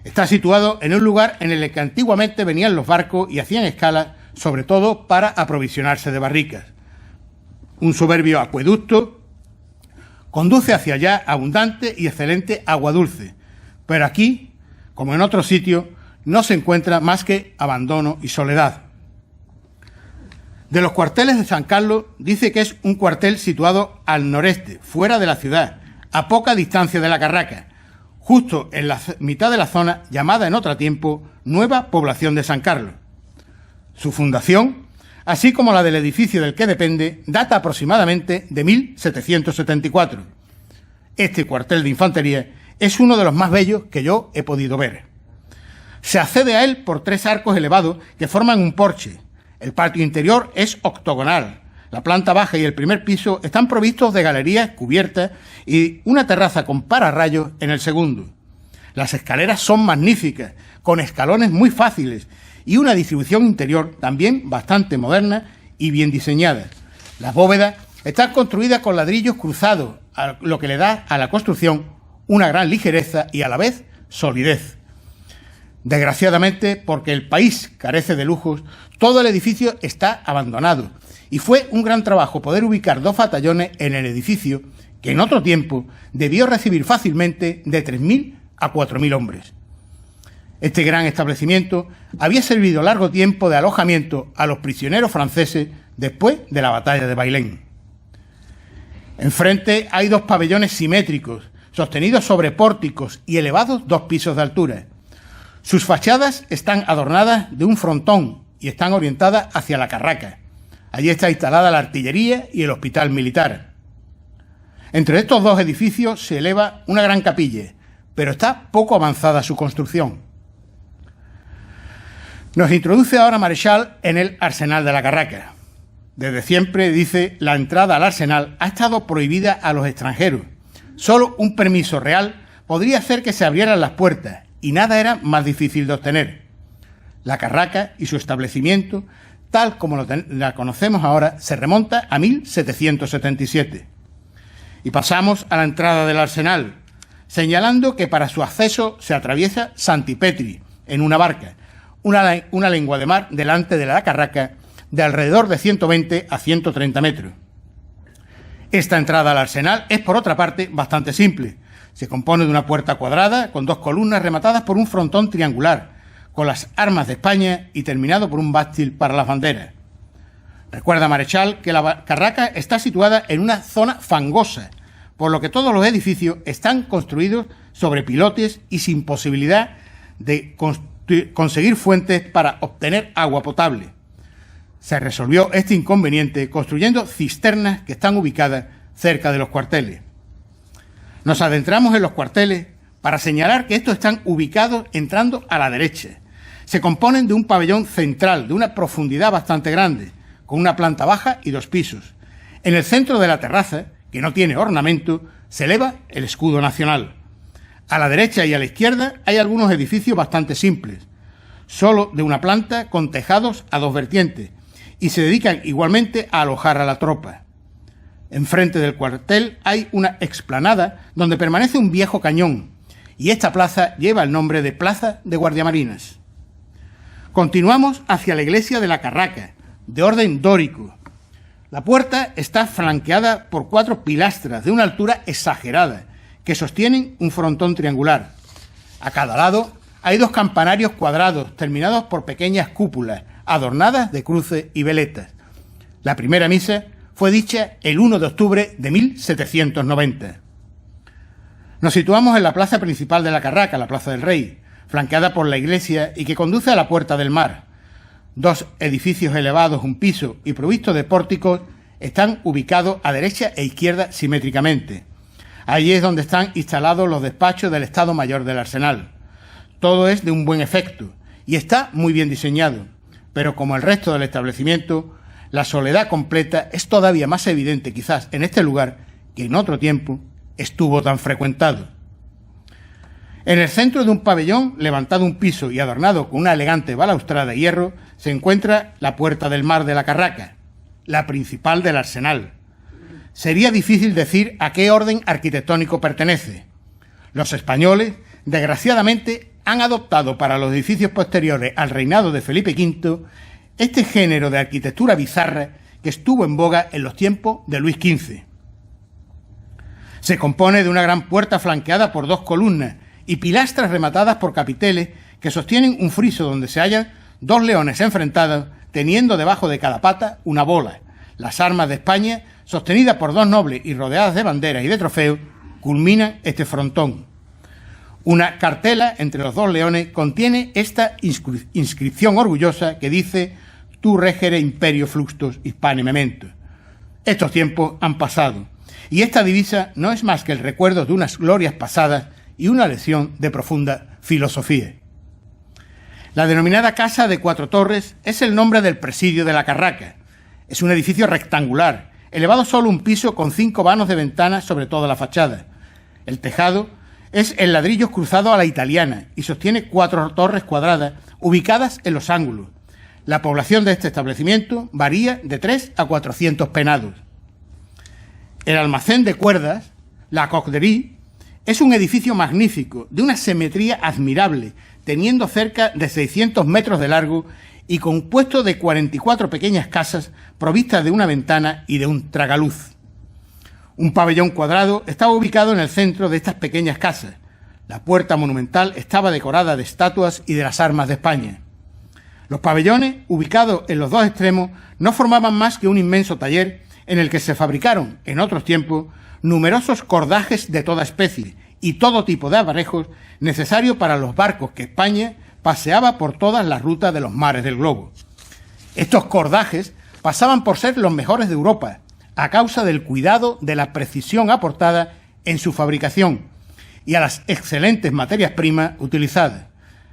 Speaker 4: Está situado en un lugar en el que antiguamente venían los barcos y hacían escala, sobre todo para aprovisionarse de barricas. Un soberbio acueducto conduce hacia allá abundante y excelente agua dulce, pero aquí, como en otros sitios, no se encuentra más que abandono y soledad. De los cuarteles de San Carlos dice que es un cuartel situado al noreste, fuera de la ciudad, a poca distancia de la Carraca, justo en la mitad de la zona llamada en otro tiempo Nueva Población de San Carlos. Su fundación, así como la del edificio del que depende, data aproximadamente de 1774. Este cuartel de infantería es uno de los más bellos que yo he podido ver. Se accede a él por 3 arcos elevados que forman un porche. El patio interior es octogonal. La planta baja y el primer piso están provistos de galerías cubiertas y una terraza con pararrayos en el segundo. Las escaleras son magníficas, con escalones muy fáciles y una distribución interior también bastante moderna y bien diseñada. Las bóvedas están construidas con ladrillos cruzados, lo que le da a la construcción una gran ligereza y a la vez solidez. Desgraciadamente, porque el país carece de lujos, todo el edificio está abandonado y fue un gran trabajo poder ubicar 2 batallones en el edificio que en otro tiempo debió recibir fácilmente de 3.000 a 4.000 hombres. Este gran establecimiento había servido largo tiempo de alojamiento a los prisioneros franceses después de la batalla de Bailén. Enfrente hay 2 pabellones simétricos, sostenidos sobre pórticos y elevados 2 pisos de altura. Sus fachadas están adornadas de un frontón y están orientadas hacia la Carraca. Allí está instalada la artillería y el hospital militar. Entre estos 2 edificios se eleva una gran capilla, pero está poco avanzada su construcción. Nos introduce ahora Marechal en el Arsenal de la Carraca. Desde siempre, dice, la entrada al arsenal ha estado prohibida a los extranjeros. Solo un permiso real podría hacer que se abrieran las puertas y nada era más difícil de obtener. La Carraca y su establecimiento, tal como la conocemos ahora, se remonta a 1777. Y pasamos a la entrada del arsenal, señalando que para su acceso se atraviesa Santipetri en una barca, una lengua de mar delante de la Carraca de alrededor de 120 a 130 metros. Esta entrada al arsenal es, por otra parte, bastante simple. Se compone de una puerta cuadrada con 2 columnas rematadas por un frontón triangular, con las armas de España y terminado por un mástil para las banderas. Recuerda Marechal que la Carraca está situada en una zona fangosa, por lo que todos los edificios están construidos sobre pilotes y sin posibilidad de conseguir fuentes para obtener agua potable. Se resolvió este inconveniente construyendo cisternas que están ubicadas cerca de los cuarteles. Nos adentramos en los cuarteles para señalar que estos están ubicados entrando a la derecha. Se componen de un pabellón central de una profundidad bastante grande, con una planta baja y 2 pisos. En el centro de la terraza, que no tiene ornamento, se eleva el escudo nacional. A la derecha y a la izquierda hay algunos edificios bastante simples, solo de una planta con tejados a 2 vertientes, y se dedican igualmente a alojar a la tropa. Enfrente del cuartel hay una explanada donde permanece un viejo cañón, y esta plaza lleva el nombre de Plaza de Guardiamarinas. Continuamos hacia la iglesia de la Carraca, de orden dórico. La puerta está flanqueada por 4 pilastras de una altura exagerada, que sostienen un frontón triangular. A cada lado hay 2 campanarios cuadrados, terminados por pequeñas cúpulas, adornadas de cruces y veletas. La primera misa fue dicha el 1 de octubre de 1790. Nos situamos en la plaza principal de la Carraca, la Plaza del Rey, flanqueada por la iglesia y que conduce a la Puerta del Mar. 2 edificios elevados, un piso y provistos de pórticos están ubicados a derecha e izquierda simétricamente. Allí es donde están instalados los despachos del Estado Mayor del Arsenal. Todo es de un buen efecto y está muy bien diseñado, pero como el resto del establecimiento, la soledad completa es todavía más evidente quizás en este lugar que en otro tiempo estuvo tan frecuentado. En el centro de un pabellón, levantado un piso y adornado con una elegante balaustrada de hierro, se encuentra la Puerta del Mar de la Carraca, la principal del arsenal. Sería difícil decir a qué orden arquitectónico pertenece. Los españoles, desgraciadamente, han adoptado para los edificios posteriores al reinado de Felipe V este género de arquitectura bizarra que estuvo en boga en los tiempos de Luis XV. Se compone de una gran puerta flanqueada por 2 columnas y pilastras rematadas por capiteles que sostienen un friso donde se hallan 2 leones enfrentados teniendo debajo de cada pata una bola. Las armas de España, sostenidas por dos nobles y rodeadas de banderas y de trofeos, culminan este frontón. Una cartela entre los dos leones contiene esta inscripción orgullosa que dice: Tu regere imperio fluxus hispane memento. Estos tiempos han pasado, y esta divisa no es más que el recuerdo de unas glorias pasadas y una lección de profunda filosofía. La denominada Casa de Cuatro Torres es el nombre del presidio de la Carraca. Es un edificio rectangular, elevado solo un piso con 5 vanos de ventanas sobre toda la fachada. El tejado es en ladrillos cruzados a la italiana y sostiene 4 torres cuadradas ubicadas en los ángulos. La población de este establecimiento varía de 3 a 400 penados. El almacén de cuerdas, la Corderie, es un edificio magnífico, de una simetría admirable, teniendo cerca de 600 metros de largo y compuesto de 44 pequeñas casas provistas de una ventana y de un tragaluz. Un pabellón cuadrado estaba ubicado en el centro de estas pequeñas casas. La puerta monumental estaba decorada de estatuas y de las armas de España. Los pabellones, ubicados en los dos extremos, no formaban más que un inmenso taller en el que se fabricaron, en otros tiempos, numerosos cordajes de toda especie y todo tipo de aparejos necesarios para los barcos que España paseaba por todas las rutas de los mares del globo. Estos cordajes pasaban por ser los mejores de Europa, a causa del cuidado de la precisión aportada en su fabricación y a las excelentes materias primas utilizadas.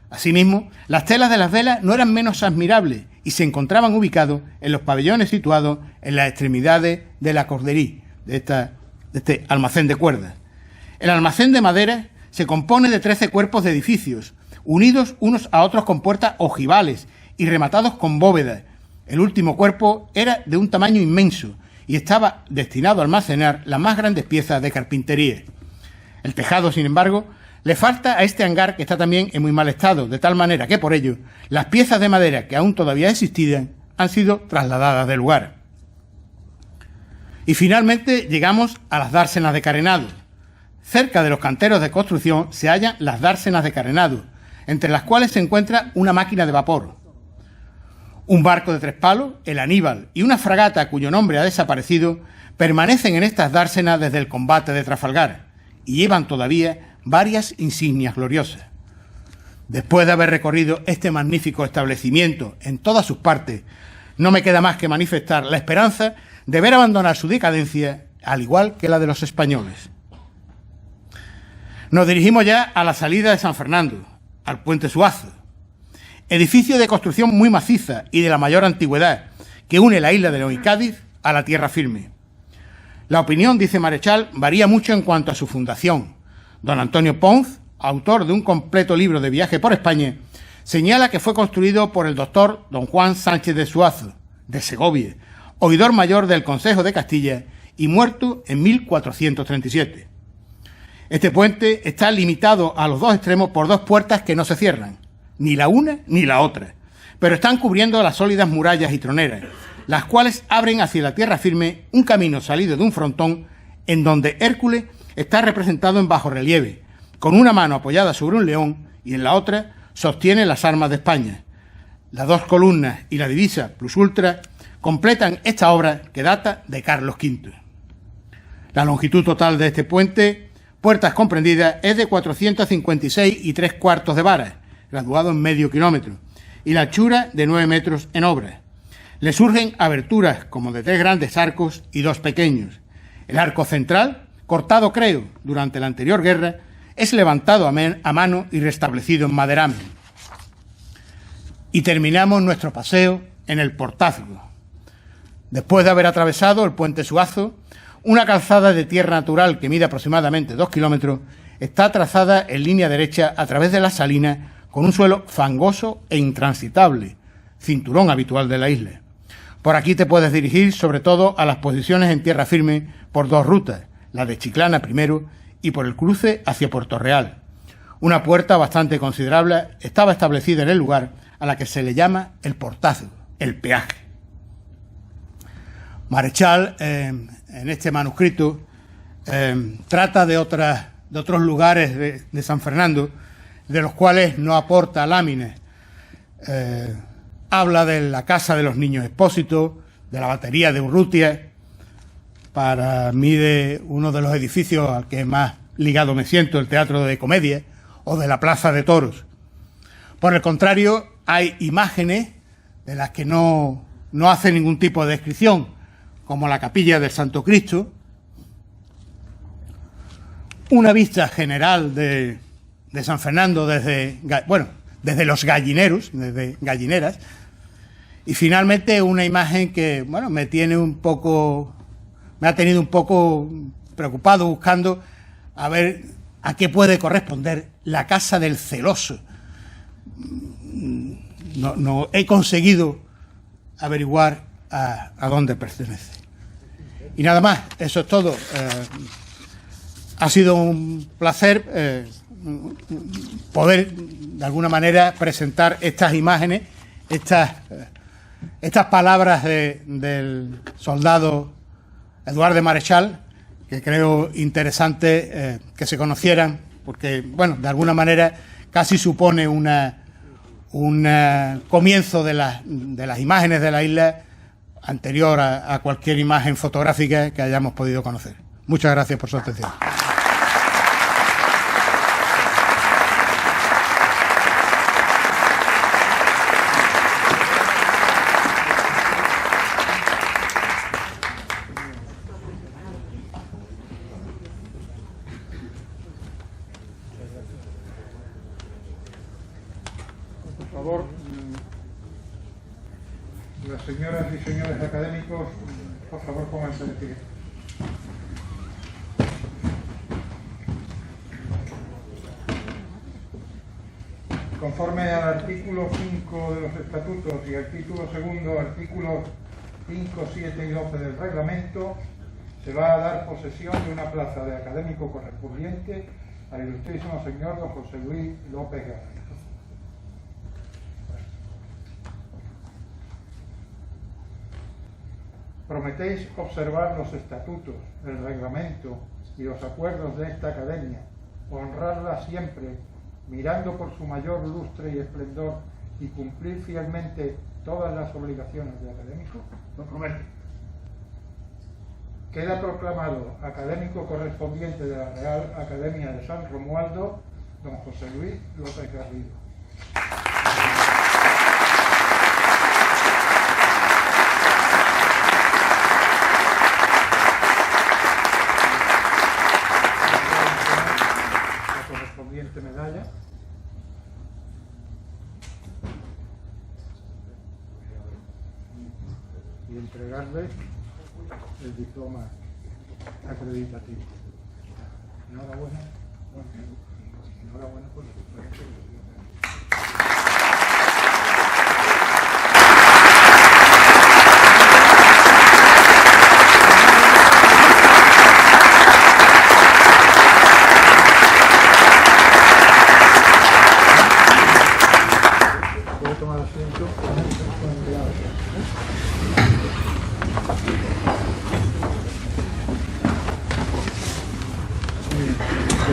Speaker 4: Asimismo, las telas de las velas no eran menos admirables y se encontraban ubicados en los pabellones situados en las extremidades de la Corderie, de este almacén de cuerdas. El almacén de madera se compone de 13 cuerpos de edificios, unidos unos a otros con puertas ojivales y rematados con bóvedas. El último cuerpo era de un tamaño inmenso y estaba destinado a almacenar las más grandes piezas de carpintería. El tejado, sin embargo, le falta a este hangar, que está también en muy mal estado, de tal manera que por ello las piezas de madera que aún todavía existían han sido trasladadas del lugar. Y finalmente llegamos a las dársenas de carenado. Cerca de los canteros de construcción se hallan las dársenas de carenado, entre las cuales se encuentra una máquina de vapor. Un barco de 3 palos, el Aníbal, y una fragata cuyo nombre ha desaparecido, permanecen en estas dársenas desde el combate de Trafalgar y llevan todavía varias insignias gloriosas. Después de haber recorrido este magnífico establecimiento en todas sus partes, no me queda más que manifestar la esperanza de ver abandonar su decadencia, al igual que la de los españoles. Nos dirigimos ya a la salida de San Fernando, al Puente Suazo, edificio de construcción muy maciza y de la mayor antigüedad, que une la isla de León y Cádiz a la tierra firme. La opinión, dice Marechal, varía mucho en cuanto a su fundación. Don Antonio Ponz, autor de un completo libro de viaje por España, señala que fue construido por el doctor don Juan Sánchez de Suazo, de Segovia, oidor mayor del Consejo de Castilla y muerto en 1437. Este puente está limitado a los dos extremos por 2 puertas que no se cierran, ni la una ni la otra, pero están cubriendo las sólidas murallas y troneras, las cuales abren hacia la tierra firme un camino salido de un frontón en donde Hércules está representado en bajorrelieve, con una mano apoyada sobre un león y en la otra sostiene las armas de España. Las 2 columnas y la divisa plus ultra completan esta obra que data de Carlos V. La longitud total de este puente, puertas comprendidas, es de 456 3/4 de varas, graduado en medio kilómetro, y la anchura de 9 metros en obra. Le surgen aberturas como de 3 grandes arcos y 2 pequeños. El arco central, cortado creo durante la anterior guerra, es levantado a mano y restablecido en maderamen. Y terminamos nuestro paseo en el Portazgo. Después de haber atravesado el Puente Suazo, una calzada de tierra natural que mide aproximadamente 2 kilómetros está trazada en línea derecha a través de las salinas con un suelo fangoso e intransitable, cinturón habitual de la isla. Por aquí te puedes dirigir sobre todo a las posiciones en tierra firme por 2 rutas, la de Chiclana primero y por el cruce hacia Puerto Real. Una puerta bastante considerable estaba establecida en el lugar a la que se le llama el Portazo, el peaje. Marechal, en este manuscrito, trata de otros lugares de San Fernando, de los cuales no aporta láminas. habla de la Casa de los Niños Expósito, de la Batería de Urrutia, para mí de uno de los edificios al que más ligado me siento, el Teatro de Comedia, o de la Plaza de Toros. Por el contrario, hay imágenes de las que no hace ningún tipo de descripción, como la Capilla del Santo Cristo, una vista general de San Fernando desde los gallineros, desde gallineras, y finalmente una imagen que, bueno, me ha tenido un poco preocupado buscando a ver a qué puede corresponder la Casa del Celoso. No he conseguido averiguar a dónde pertenece. Y nada más, eso es todo. Ha sido un placer poder, de alguna manera, presentar estas imágenes, estas palabras del soldado Eduard de Marechal, que creo interesante que se conocieran, porque, bueno, de alguna manera casi supone un comienzo de las imágenes de la isla anterior a cualquier imagen fotográfica que hayamos podido conocer. Muchas gracias por su atención.
Speaker 1: Por favor, las señoras y señores académicos, por favor, pónganse de pie. Conforme al artículo 5 de los estatutos y al título segundo, artículos 5, 7 y 12 del reglamento, se va a dar posesión de una plaza de académico correspondiente al ilustrísimo señor don José Luis López Garrido. Prometéis observar los estatutos, el reglamento y los acuerdos de esta academia, honrarla siempre, mirando por su mayor lustre y esplendor, y cumplir fielmente todas las obligaciones de académico. Lo prometo. Queda proclamado académico correspondiente de la Real Academia de San Romualdo, don José Luis López Garrido. Medalla y entregarle el diploma acreditativo. Enhorabuena. Enhorabuena por la victoria.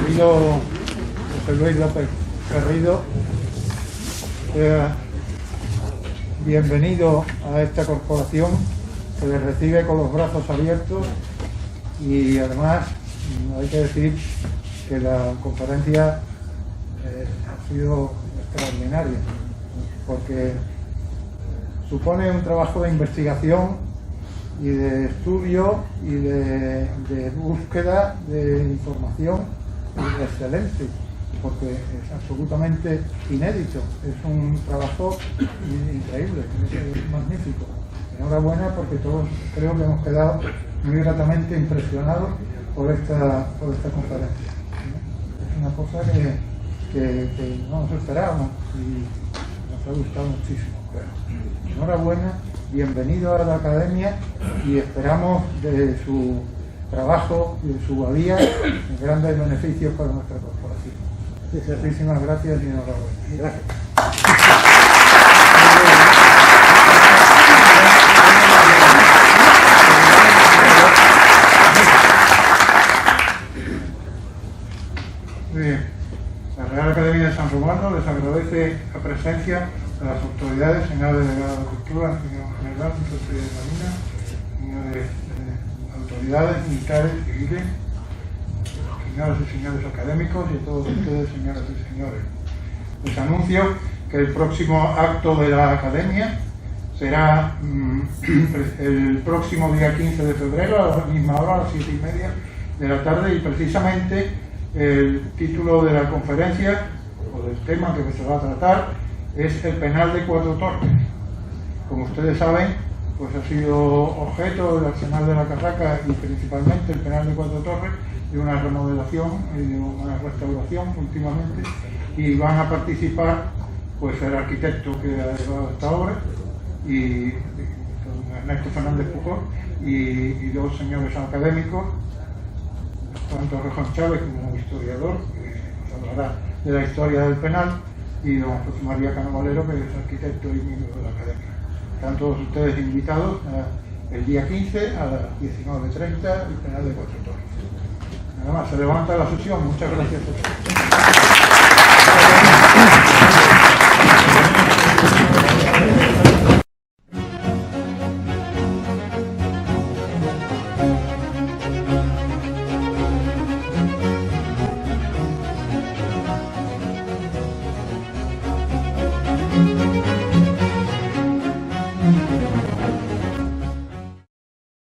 Speaker 1: Querido José Luis López Garrido, bienvenido a esta corporación que le recibe con los brazos abiertos, y además hay que decir que la conferencia ha sido extraordinaria, porque supone un trabajo de investigación y de estudio y de búsqueda de información excelente, porque es absolutamente inédito, es un trabajo increíble, es magnífico. Enhorabuena, porque todos creo que hemos quedado muy gratamente impresionados por esta conferencia. Es una cosa que no nos esperábamos y nos ha gustado muchísimo. Enhorabuena, bienvenido a la academia, y esperamos de su trabajo y de su valía grandes beneficios para nuestra corporación. Muchísimas gracias y enhorabuena. Gracias. Muy bien. La Real Academia de San Romualdo les agradece la presencia de las autoridades. autoridades, señor delegado de Cultura, señor general, secretario de Marina, señores autoridades militares, civiles, señoras y señores académicos y a todos ustedes, señoras y señores. Les anuncio que el próximo acto de la Academia será el próximo día 15 de febrero a la misma hora, a las 7:30 de la tarde, y precisamente el título de la conferencia o del tema que se va a tratar es el penal de Cuatro Torres. Como ustedes saben, pues ha sido objeto del arsenal de la Carraca y principalmente el penal de Cuatro Torres de una remodelación y de una restauración últimamente, y van a participar pues el arquitecto que ha llevado esta obra y don Ernesto Fernández Pujol y dos señores académicos, tanto Torrejón Chávez como historiador, que nos hablará de la historia del penal, y don José María Cano Valero, que es arquitecto y miembro de la Academia. Están todos ustedes invitados el día 15 a las 19:30 el penal de Cuatro Torres. Nada más, se levanta la sesión. Muchas gracias a todos.